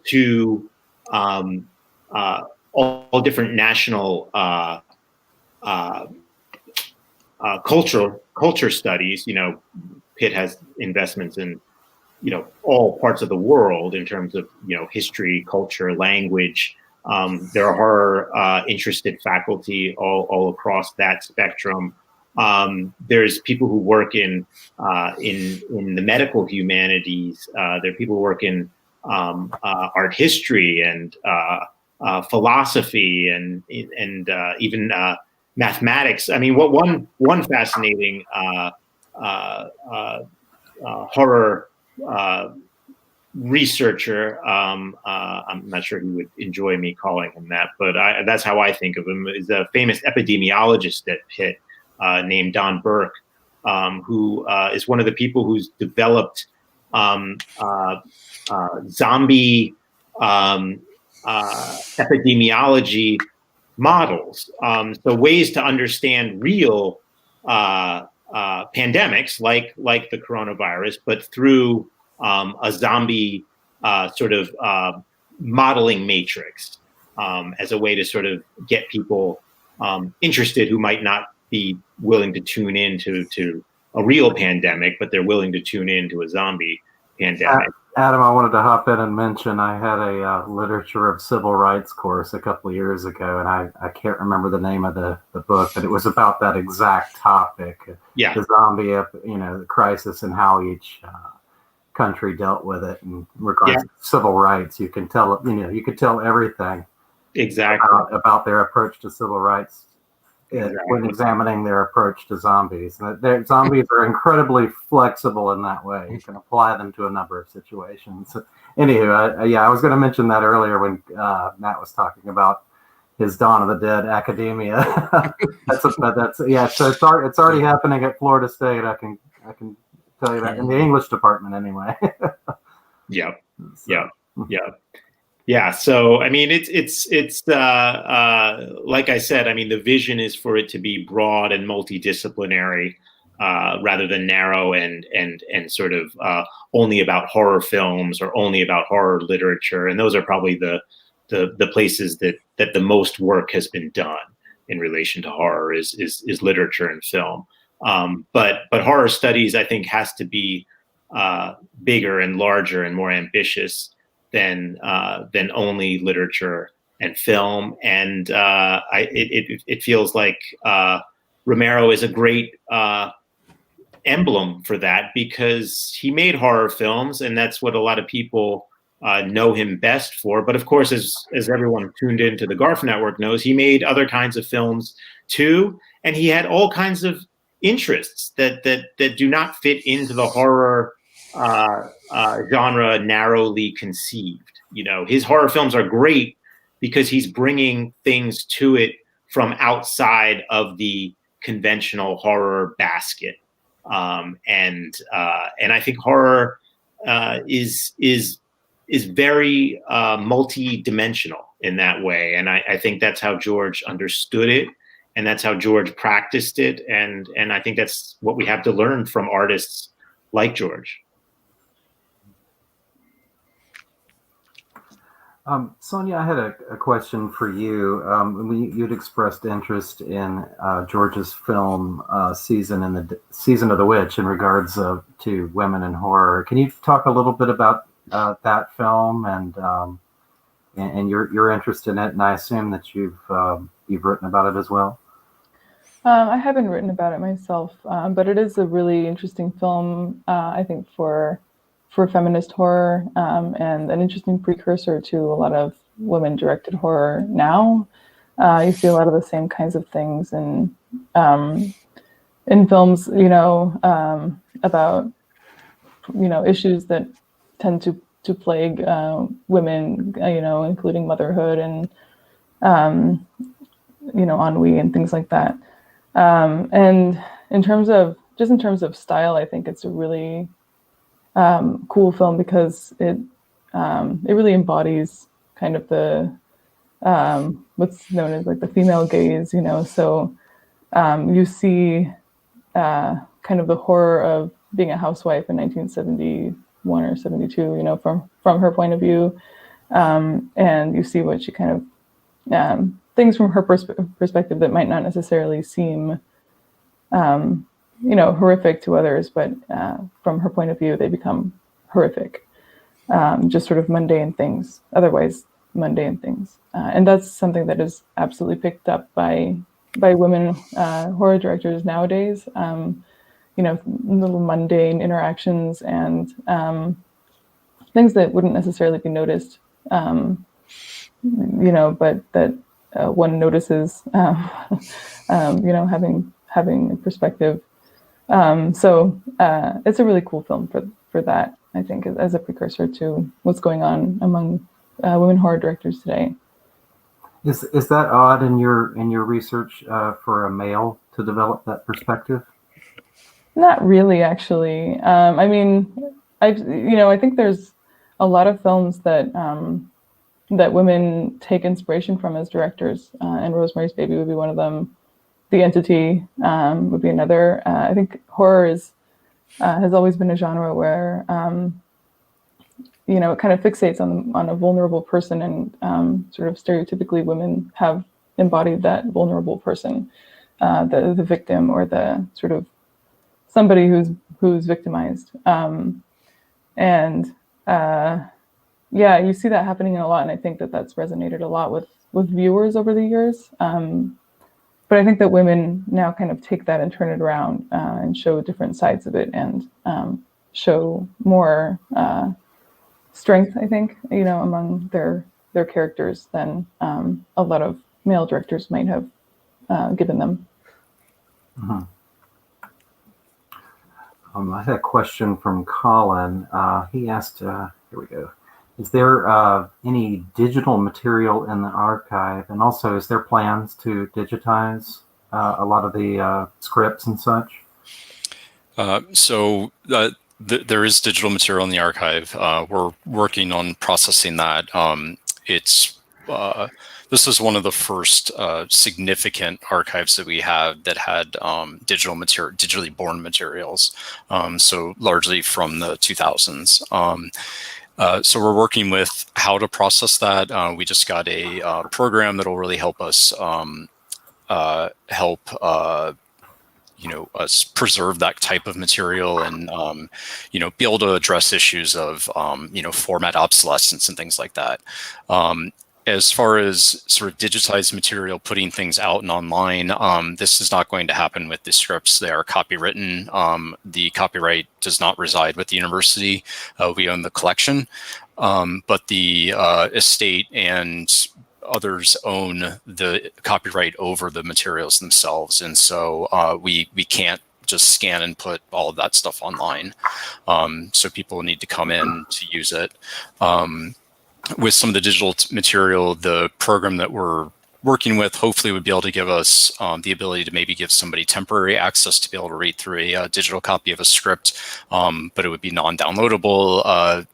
to all different national culture studies. Pitt has investments in all parts of the world in terms of history, culture, language. There are horror interested faculty all across that spectrum. There's people who work in the medical humanities. There are people who work in art history and philosophy and even mathematics. I mean, what one fascinating horror researcher, I'm not sure he would enjoy me calling him that, but that's how I think of him, is a famous epidemiologist at Pitt named Don Burke, who is one of the people who's developed zombie epidemiology models, so ways to understand real pandemics like the coronavirus, but through a zombie sort of modeling matrix, as a way to sort of get people interested who might not be willing to tune in to a real pandemic, but they're willing to tune in to a zombie pandemic. Adam, I wanted to hop in and mention I had a literature of civil rights course a couple of years ago, and I can't remember the name of the book, but it was about that exact topic, the zombie, the crisis and how each country dealt with it. In regards to civil rights, you can tell, you could tell everything exactly about their approach to civil rights. When examining their approach to zombies. Zombies are incredibly flexible in that way. You can apply them to a number of situations. Anywho, I was going to mention that earlier when Matt was talking about his Dawn of the Dead academia. So it's already happening at Florida State. I can tell you that, in the English department anyway. Yeah. So, I mean, it's like I said, I mean, the vision is for it to be broad and multidisciplinary, rather than narrow and sort of only about horror films or only about horror literature. And those are probably the places that the most work has been done in relation to horror is literature and film. But horror studies, I think, has to be bigger and larger and more ambitious than only literature and film. And it feels like Romero is a great emblem for that, because he made horror films, and that's what a lot of people know him best for. But of course, as everyone tuned into the Garf Network knows, he made other kinds of films too, and he had all kinds of interests that do not fit into the horror genre narrowly conceived. His horror films are great because he's bringing things to it from outside of the conventional horror basket. And I think horror is very multi-dimensional in that way. And I think that's how George understood it, and that's how George practiced it. And I think that's what we have to learn from artists like George. Sonia, I had a question for you. You'd expressed interest in George's film Season of the Witch in regards to women in horror. Can you talk a little bit about that film and your interest in it? And I assume that you've written about it as well. I haven't written about it myself, but it is a really interesting film, I think, for feminist horror, and an interesting precursor to a lot of women-directed horror now. You see a lot of the same kinds of things in films, about issues that tend to plague women, including motherhood and ennui and things like that. And in terms of style, I think it's a really cool film because it really embodies kind of the what's known as like the female gaze, so you see kind of the horror of being a housewife in 1971 or 72, you know, from her point of view. And you see what she kind of, things from her perspective that might not necessarily seem, you know, horrific to others, but from her point of view, they become horrific. Just sort of mundane things, otherwise mundane things. And that's something that is absolutely picked up by women horror directors nowadays. You know, little mundane interactions and things that wouldn't necessarily be noticed, you know, but that one notices, you know, having a perspective. So it's a really cool film for that, I think, as a precursor to what's going on among women horror directors today. Is that odd in your research for a male to develop that perspective? Not really, actually. I mean, I think there's a lot of films that that women take inspiration from as directors, and Rosemary's Baby would be one of them. The Entity would be another. I think horror has always been a genre where you know, it kind of fixates on a vulnerable person, and sort of stereotypically women have embodied that vulnerable person, the victim, or the sort of somebody who's victimized. And yeah, you see that happening a lot, and I think that's resonated a lot with viewers over the years. But I think that women now kind of take that and turn it around and show different sides of it, and show more strength, I think, you know, among their characters than a lot of male directors might have given them. Mm-hmm. I had a question from Colin. He asked, here we go. Is there any digital material in the archive? And also, is there plans to digitize a lot of the scripts and such? There is digital material in the archive. We're working on processing that. This is one of the first significant archives that we have that had digitally born materials. So largely from the 2000s. So we're working with how to process that. We just got a program that will really help us us preserve that type of material, and be able to address issues of format obsolescence and things like that. As far as sort of digitized material, putting things out and online, this is not going to happen with the scripts. They are copywritten. The copyright does not reside with the university. We own the collection, but the estate and others own the copyright over the materials themselves. And so we can't just scan and put all of that stuff online. So people need to come in to use it. With some of the digital material, the program that we're working with hopefully would be able to give us the ability to maybe give somebody temporary access to be able to read through a digital copy of a script, but it would be non-downloadable.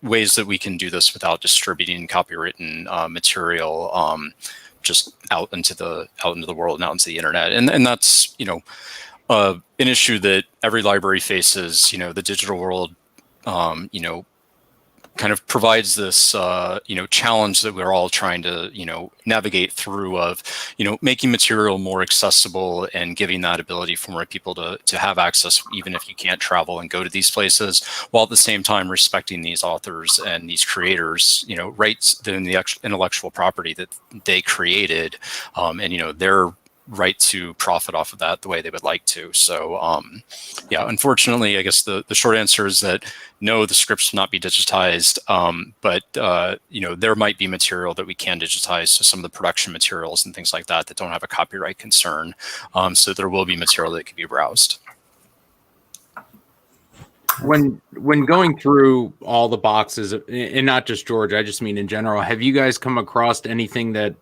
Ways that we can do this without distributing copywritten material just out into the world and out into the internet, and that's an issue that every library faces. The digital world kind of provides this challenge that we're all trying to navigate through, of making material more accessible and giving that ability for more people to have access, even if you can't travel and go to these places, while at the same time respecting these authors and these creators rights in the intellectual property that they created, and their right to profit off of that the way they would like to. So unfortunately, I guess the short answer is that no, the scripts will not be digitized, but there might be material that we can digitize, so some of the production materials and things like that don't have a copyright concern, so there will be material that can be browsed. When going through all the boxes, and not just George, I just mean in general, have you guys come across anything that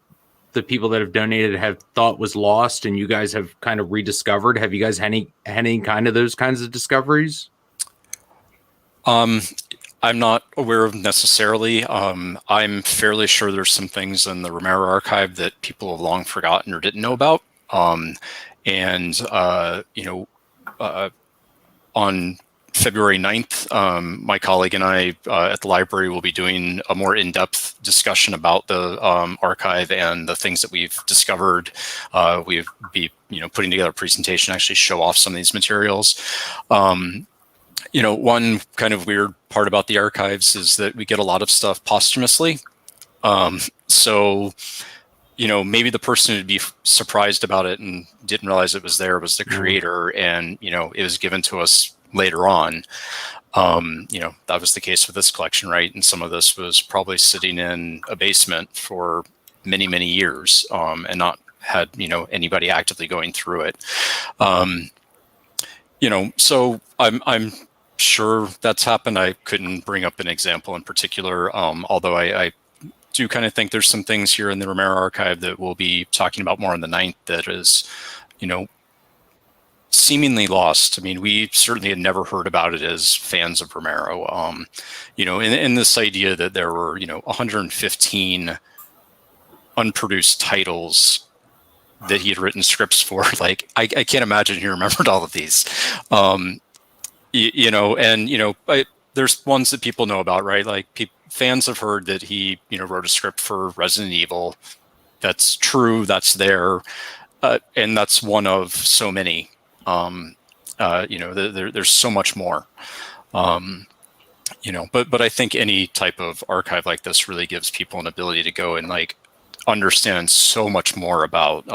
the people that have donated have thought was lost and you guys have kind of rediscovered? Have you guys had any kind of those kinds of discoveries? I'm not aware of necessarily. I'm fairly sure there's some things in the Romero Archive that people have long forgotten or didn't know about. And, on February 9th, my colleague and I at the library will be doing a more in-depth discussion about the archive and the things that we've discovered. We'll be, putting together a presentation, actually show off some of these materials. One kind of weird part about the archives is that we get a lot of stuff posthumously. Maybe the person who'd be surprised about it and didn't realize it was there was the creator, and it was given to us later on. That was the case with this collection, right? And some of this was probably sitting in a basement for many, many years, and not had anybody actively going through it. So I'm sure that's happened. I couldn't bring up an example in particular, although I do kind of think there's some things here in the Romero Archive that we'll be talking about more on the 9th that is, seemingly lost. I mean, we certainly had never heard about it as fans of Romero. In this idea that there were, 115 unproduced titles that he had written scripts for. Like, I can't imagine he remembered all of these. There's ones that people know about, right? Like fans have heard that he, wrote a script for Resident Evil. That's true. That's there. And that's one of so many. There's so much more. But I think any type of archive like this really gives people an ability to go and like understand so much more about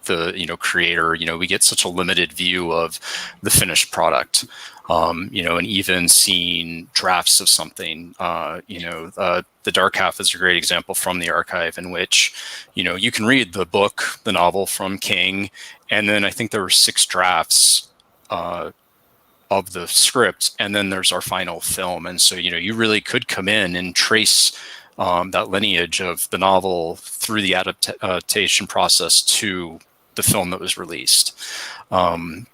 the creator. We get such a limited view of the finished product. And even seeing drafts of something, The Dark Half is a great example from the archive in which, you can read the book, the novel from King, and then I think there were 6 drafts of the script, and then there's our final film. And so, you really could come in and trace that lineage of the novel through the adaptation process to the film that was released. And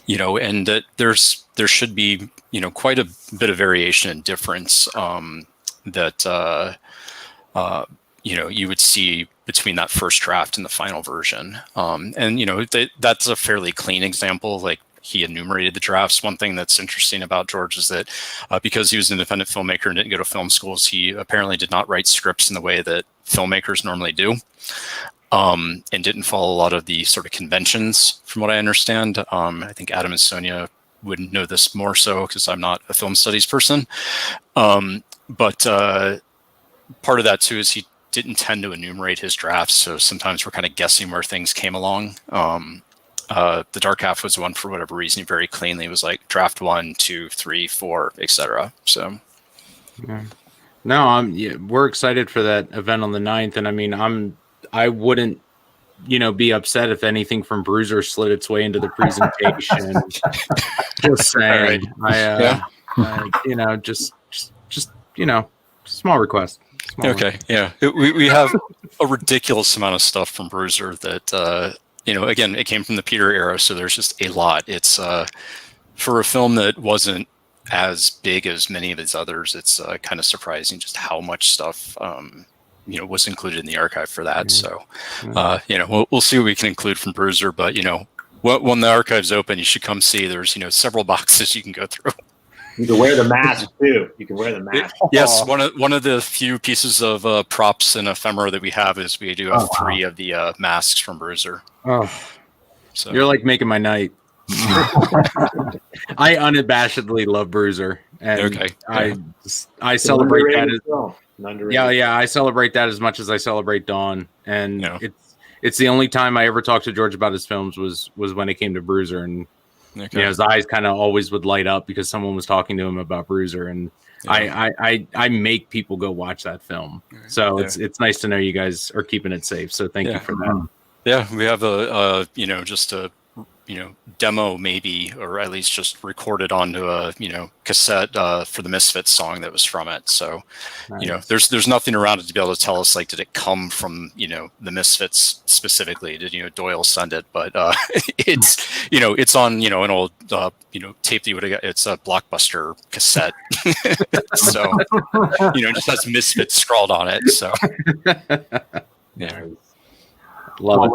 that there should be, quite a bit of variation and difference that you would see between that first draft and the final version. That's a fairly clean example. Like, he enumerated the drafts. One thing that's interesting about George is that because he was an independent filmmaker and didn't go to film schools, he apparently did not write scripts in the way that filmmakers normally do. And didn't follow a lot of the sort of conventions, from what I understand. I think Adam and Sonia would know this more so because I'm not a film studies person. But part of that too is he didn't tend to enumerate his drafts, so sometimes we're kind of guessing where things came along. The Dark Half was one, for whatever reason, he very cleanly was like draft 1, 2, 3, 4, etc. So, yeah. No, we're excited for that event on the 9th, and I mean, I wouldn't, be upset if anything from Bruiser slid its way into the presentation. Just saying, just small request. Okay, yeah, we have a ridiculous amount of stuff from Bruiser that again, it came from the Peter era, so there's just a lot. It's for a film that wasn't as big as many of its others, it's kind of surprising just how much stuff was included in the archive for that. So we'll see what we can include from Bruiser, but when the archive's open, you should come see. There's several boxes you can go through. You can wear the mask too. You can wear the mask. Yes, one of the few pieces of props and ephemera that we have is we do have 3 of the masks from Bruiser. Oh, so you're like making my night. I unabashedly love Bruiser, and I celebrate that as I celebrate that as much as I celebrate Dawn, and it's the only time I ever talked to George about his films was when it came to Bruiser, and his eyes kind of always would light up because someone was talking to him about Bruiser, and I make people go watch that film. So it's nice to know you guys are keeping it safe. So thank you for that. Yeah, we have just a demo maybe, or at least just recorded onto a cassette for the Misfits song that was from it. So nice. There's nothing around it to be able to tell us like, did it come from the Misfits specifically? Did Doyle send it? But it's it's on an old tape that you would have got. It's a Blockbuster cassette, so it just has Misfits scrawled on it. So Love it.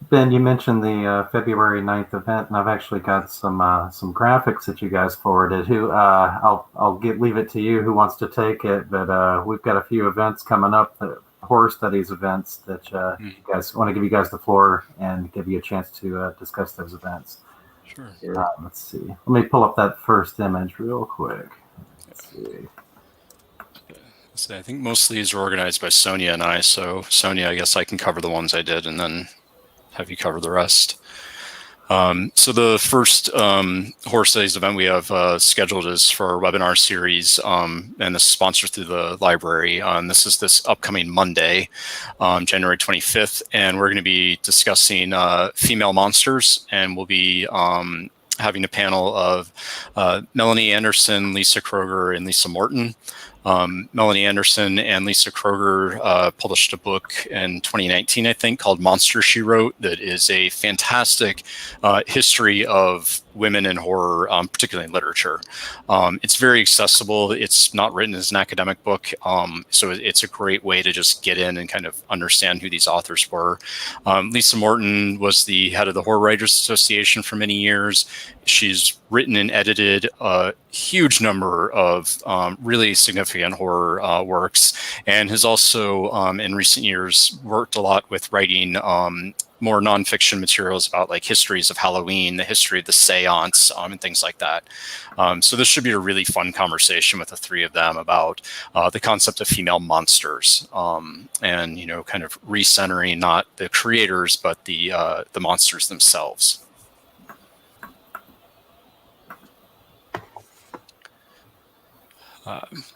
Ben, you mentioned the February 9th event, and I've actually got some graphics that you guys forwarded. I'll leave it to you who wants to take it, but we've got a few events coming up, the horror studies events that you guys want to give you guys the floor and give you a chance to discuss those events. Sure. Let's see. Let me pull up that first image real quick. Let's see. So I think most of these are organized by Sonia and I. So Sonia, I guess I can cover the ones I did and then have you cover the rest. So the first horror studies event we have scheduled is for our webinar series, and this is sponsored through the library. This is this upcoming Monday, January 25th, and we're going to be discussing female monsters, and we'll be having a panel of Melanie Anderson, Lisa Kroger, and Lisa Morton. Melanie Anderson and Lisa Kroger published a book in 2019, I think, called Monster She Wrote, that is a fantastic history of women in horror, particularly in literature. It's very accessible. It's not written as an academic book, so it's a great way to just get in and kind of understand who these authors were. Lisa Morton was the head of the Horror Writers Association for many years. She's written and edited a huge number of really significant horror works, and has also in recent years worked a lot with writing more nonfiction materials about like histories of Halloween, the history of the seance, and things like that. So this should be a really fun conversation with the three of them about the concept of female monsters, and kind of recentering not the creators but the monsters themselves.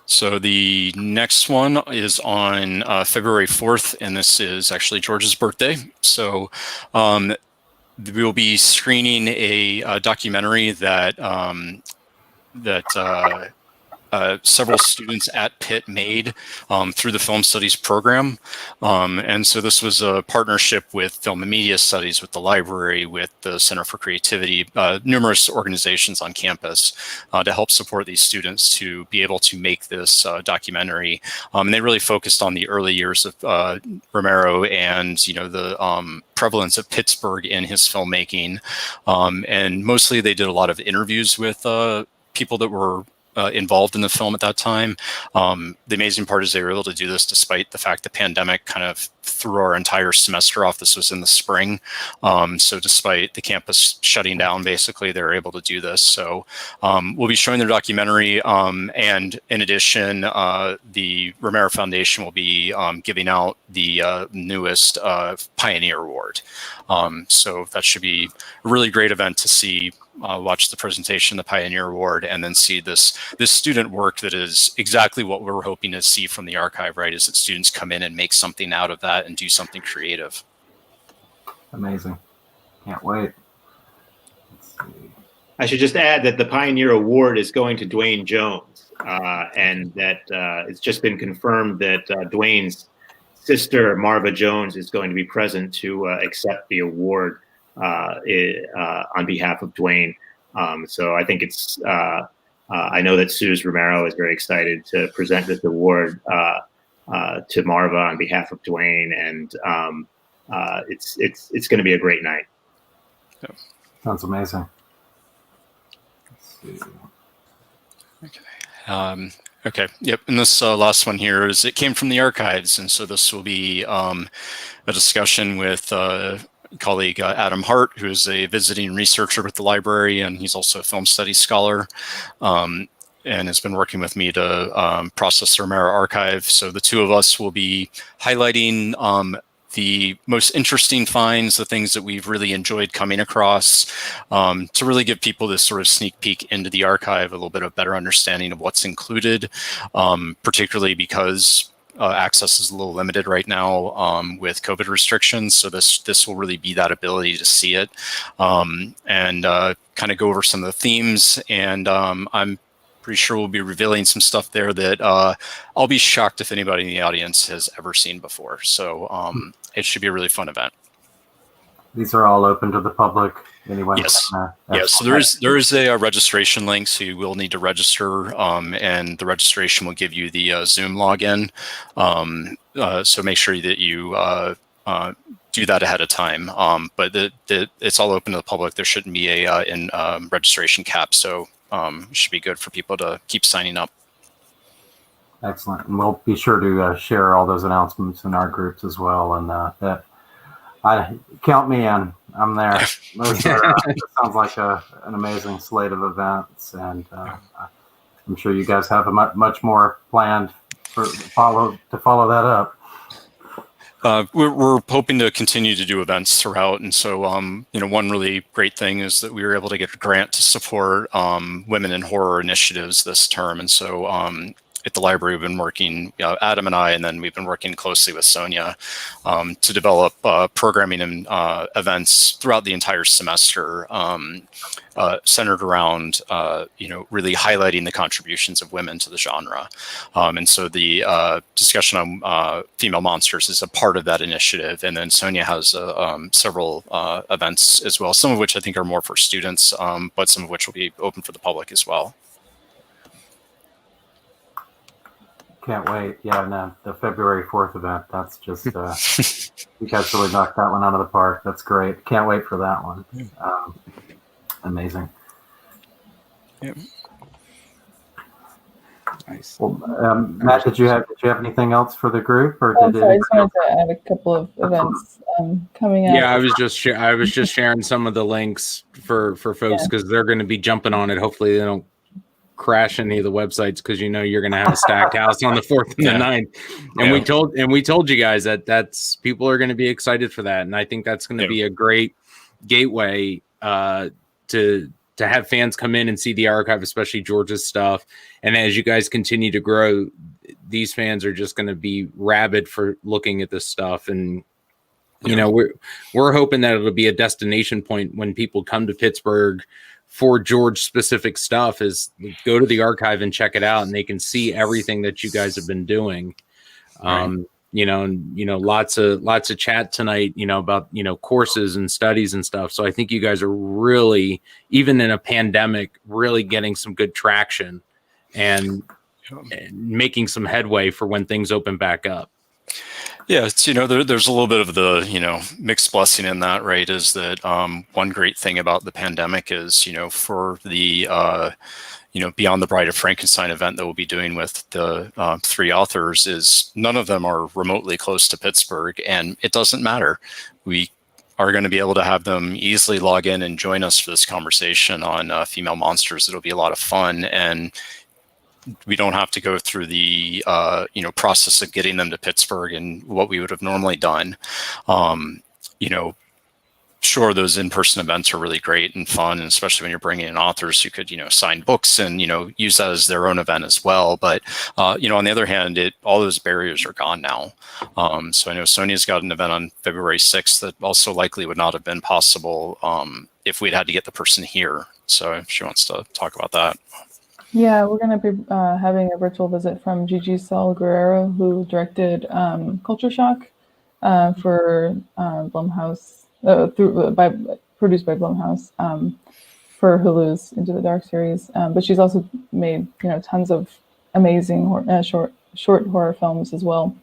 So the next one is on February 4th, and this is actually George's birthday. So we will be screening a documentary that several students at Pitt made through the film studies program. And so this was a partnership with Film and Media Studies, with the library, with the Center for Creativity, numerous organizations on campus to help support these students to be able to make this documentary. And they really focused on the early years of Romero and, the prevalence of Pittsburgh in his filmmaking. And mostly they did a lot of interviews with people that were involved in the film at that time. The amazing part is they were able to do this despite the fact the pandemic kind of threw our entire semester off. This was in the spring. So despite the campus shutting down, basically, they were able to do this. So we'll be showing their documentary. And in addition, the Romero Foundation will be giving out the newest Pioneer Award. So that should be a really great event to see. Watch the presentation, the Pioneer Award, and then see this student work that is exactly what we're hoping to see from the archive, right? Is that students come in and make something out of that and do something creative. Amazing. Can't wait. Let's see. I should just add that the Pioneer Award is going to Dwayne Jones, and that it's just been confirmed that Dwayne's sister, Marva Jones, is going to be present to accept the award on behalf of Dwayne. So I think it's, I know that Suze Romero is very excited to present this award to Marva on behalf of Dwayne, and it's going to be a great night. Sounds amazing. Let's see. Okay. Okay. Yep. And this last one here is it came from the archives, and so this will be a discussion with colleague Adam Hart, who is a visiting researcher with the library, and he's also a film studies scholar, and has been working with me to process the Romero Archive. So the two of us will be highlighting the most interesting finds, the things that we've really enjoyed coming across, to really give people this sort of sneak peek into the archive, a little bit of better understanding of what's included, particularly because access is a little limited right now with COVID restrictions. So this will really be that ability to see it and kind of go over some of the themes. And I'm pretty sure we'll be revealing some stuff there that I'll be shocked if anybody in the audience has ever seen before. So it should be a really fun event. These are all open to the public. Anyone? Yes. Yes. So there is a registration link, so you will need to register, and the registration will give you the Zoom login. So make sure that you do that ahead of time. But it's all open to the public. There shouldn't be a registration cap, so it should be good for people to keep signing up. Excellent. And we'll be sure to share all those announcements in our groups as well. And that count me in. I'm there. It sounds like an amazing slate of events, and I'm sure you guys have a much more planned to follow that up. We're hoping to continue to do events throughout, and so one really great thing is that we were able to get a grant to support women in horror initiatives this term, and so at the library we've been working, Adam and I, and then we've been working closely with Sonia to develop programming and events throughout the entire semester, centered around really highlighting the contributions of women to the genre. And so the discussion on female monsters is a part of that initiative. And then Sonia has several events as well, some of which I think are more for students, but some of which will be open for the public as well. Can't wait. Yeah, no, the February 4th event, that's just, you guys really knocked that one out of the park. That's great. Can't wait for that one. Amazing. Yep. Nice. Well, Matt, did you have anything else for the group, or did sorry, I just wanted to add a couple of events coming up. Yeah, I was just sharing some of the links for folks because they're going to be jumping on it. Hopefully, they don't crash any of the websites because you're going to have a stacked house on the 4th and the 9th. And we told you guys that's people are going to be excited for that, and I think that's going to be a great gateway to have fans come in and see the archive, especially George's stuff. And as you guys continue to grow, these fans are just going to be rabid for looking at this stuff. And we're hoping that it'll be a destination point when people come to Pittsburgh for George specific stuff, is go to the archive and check it out, and they can see everything that you guys have been doing. Right. Lots of chat tonight, about, courses and studies and stuff. So I think you guys are really, even in a pandemic, really getting some good traction and making some headway for when things open back up. Yeah, it's, there's a little bit of the, mixed blessing in that, right? Is that one great thing about the pandemic is, for the, Beyond the Bride of Frankenstein event that we'll be doing with the 3 authors, is none of them are remotely close to Pittsburgh, and it doesn't matter. We are going to be able to have them easily log in and join us for this conversation on female monsters. It'll be a lot of fun, and we don't have to go through the process of getting them to Pittsburgh and what we would have normally done. Sure, those in-person events are really great and fun, and especially when you're bringing in authors who could, sign books and, use that as their own event as well. But, on the other hand, all those barriers are gone now. So I know Sonia's got an event on February 6th that also likely would not have been possible if we'd had to get the person here. So if she wants to talk about that. Yeah, we're going to be having a virtual visit from Gigi Saul Guerrero, who directed Culture Shock for Blumhouse. Produced by Blumhouse for Hulu's Into the Dark series, but she's also made tons of amazing short horror films as well.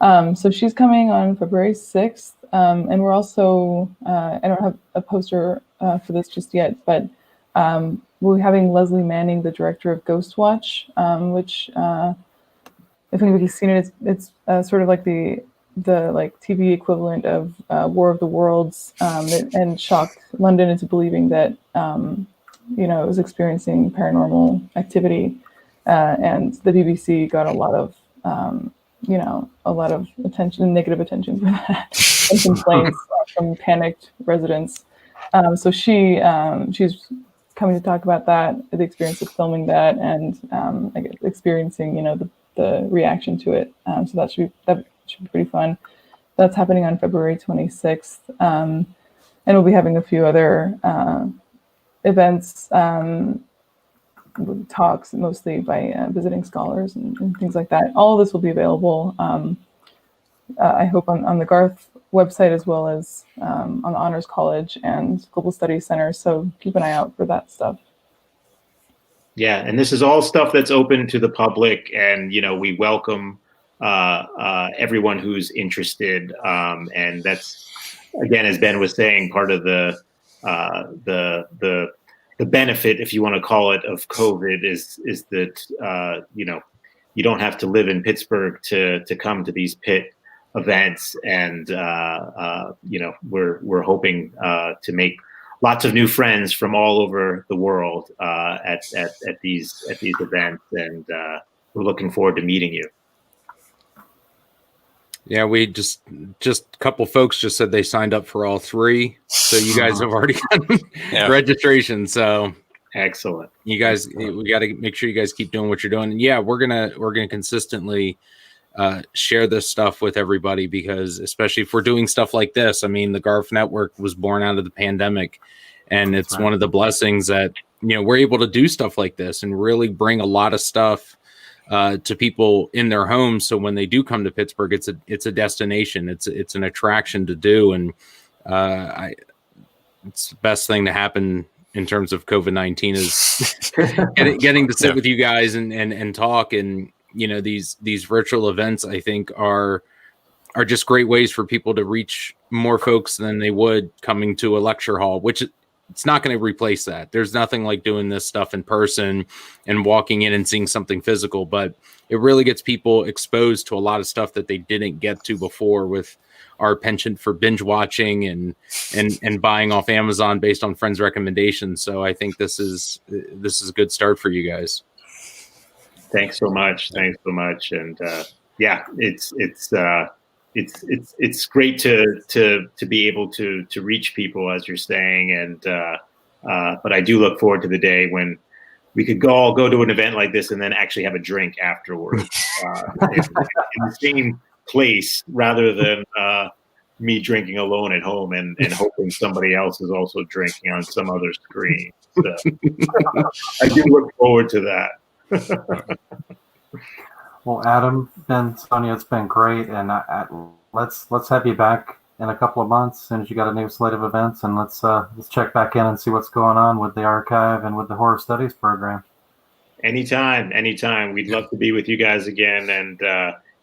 So she's coming on February 6th, and we're also I don't have a poster for this just yet, but we're having Leslie Manning, the director of Ghostwatch, which if anybody's seen it, it's sort of like the TV equivalent of War of the Worlds, and shocked London into believing that it was experiencing paranormal activity, and the BBC got a lot of attention, negative attention for that, and complaints from panicked residents. So she's coming to talk about that, the experience of filming that, and I guess experiencing the reaction to it. So that should be pretty fun. That's happening on February 26th. And we'll be having a few other events, talks, mostly by visiting scholars and things like that. All of this will be available, I hope, on the Garth website, as well as on the Honors College and Global Studies Center. So keep an eye out for that stuff. Yeah, and this is all stuff that's open to the public, and we welcome everyone who's interested. And that's, again, as Ben was saying, part of the benefit, if you want to call it, of COVID is that you don't have to live in Pittsburgh to come to these Pitt events, and we're hoping to make lots of new friends from all over the world at these events, and we're looking forward to meeting you. Yeah, we just a couple folks just said they signed up for all three, so you guys have already got registration. So excellent. You guys, we got to make sure you guys keep doing what you're doing. And yeah, we're gonna consistently share this stuff with everybody, because especially if we're doing stuff like this, I mean, the Garf Network was born out of the pandemic, and it's one of the blessings that we're able to do stuff like this and really bring a lot of stuff to people in their homes. So when they do come to Pittsburgh, it's a destination. It's an attraction to do, and it's the best thing to happen in terms of COVID-19 is getting to sit with you guys and talk. And these virtual events, I think, are just great ways for people to reach more folks than they would coming to a lecture hall, which it's not going to replace that. There's nothing like doing this stuff in person and walking in and seeing something physical, but it really gets people exposed to a lot of stuff that they didn't get to before, with our penchant for binge watching and buying off Amazon based on friends' recommendations. So I think this is a good start for you guys. Thanks so much. And yeah, it's great to be able to reach people, as you're saying, and but I do look forward to the day when we could all go to an event like this and then actually have a drink afterwards in the same place, rather than me drinking alone at home and hoping somebody else is also drinking on some other screen. So, I do look forward to that. Well, Adam, Ben, Sonia, it's been great, and let's have you back in a couple of months as soon as you got a new slate of events, and let's check back in and see what's going on with the archive and with the horror studies program. Anytime. We'd love to be with you guys again, and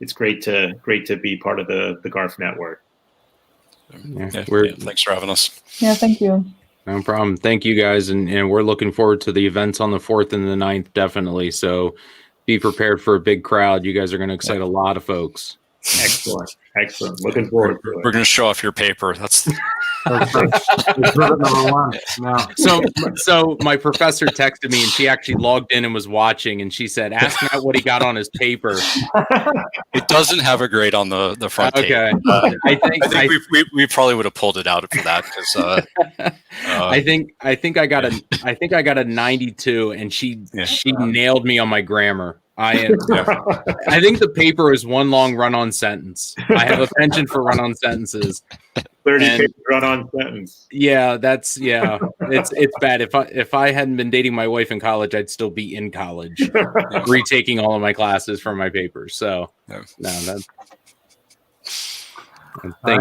it's great to be part of the Garf Network. Thanks for having us. Yeah, thank you. No problem. Thank you guys, and we're looking forward to the events on the 4th and the 9th, definitely. So be prepared for a big crowd. You guys are going to excite a lot of folks. Excellent. Looking forward to it. We're going to show off your paper. That's number one. No. So my professor texted me, and she actually logged in and was watching, and she said, "Ask Matt what he got on his paper." It doesn't have a grade on the front. Okay. I think we probably would have pulled it out for that, because I think I got a 92, and she nailed me on my grammar. I think the paper is one long run-on sentence. I have a penchant for run-on sentences. 30 run-on sentence. Yeah, it's bad. If I hadn't been dating my wife in college, I'd still be in college, retaking all of my classes from my papers. So thank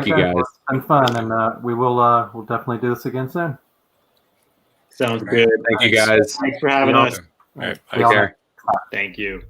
you guys. Well, it's been fun, and we'll definitely do this again soon. Sounds good. Thank you guys. Thanks for having us. All right. Take care. Thank you.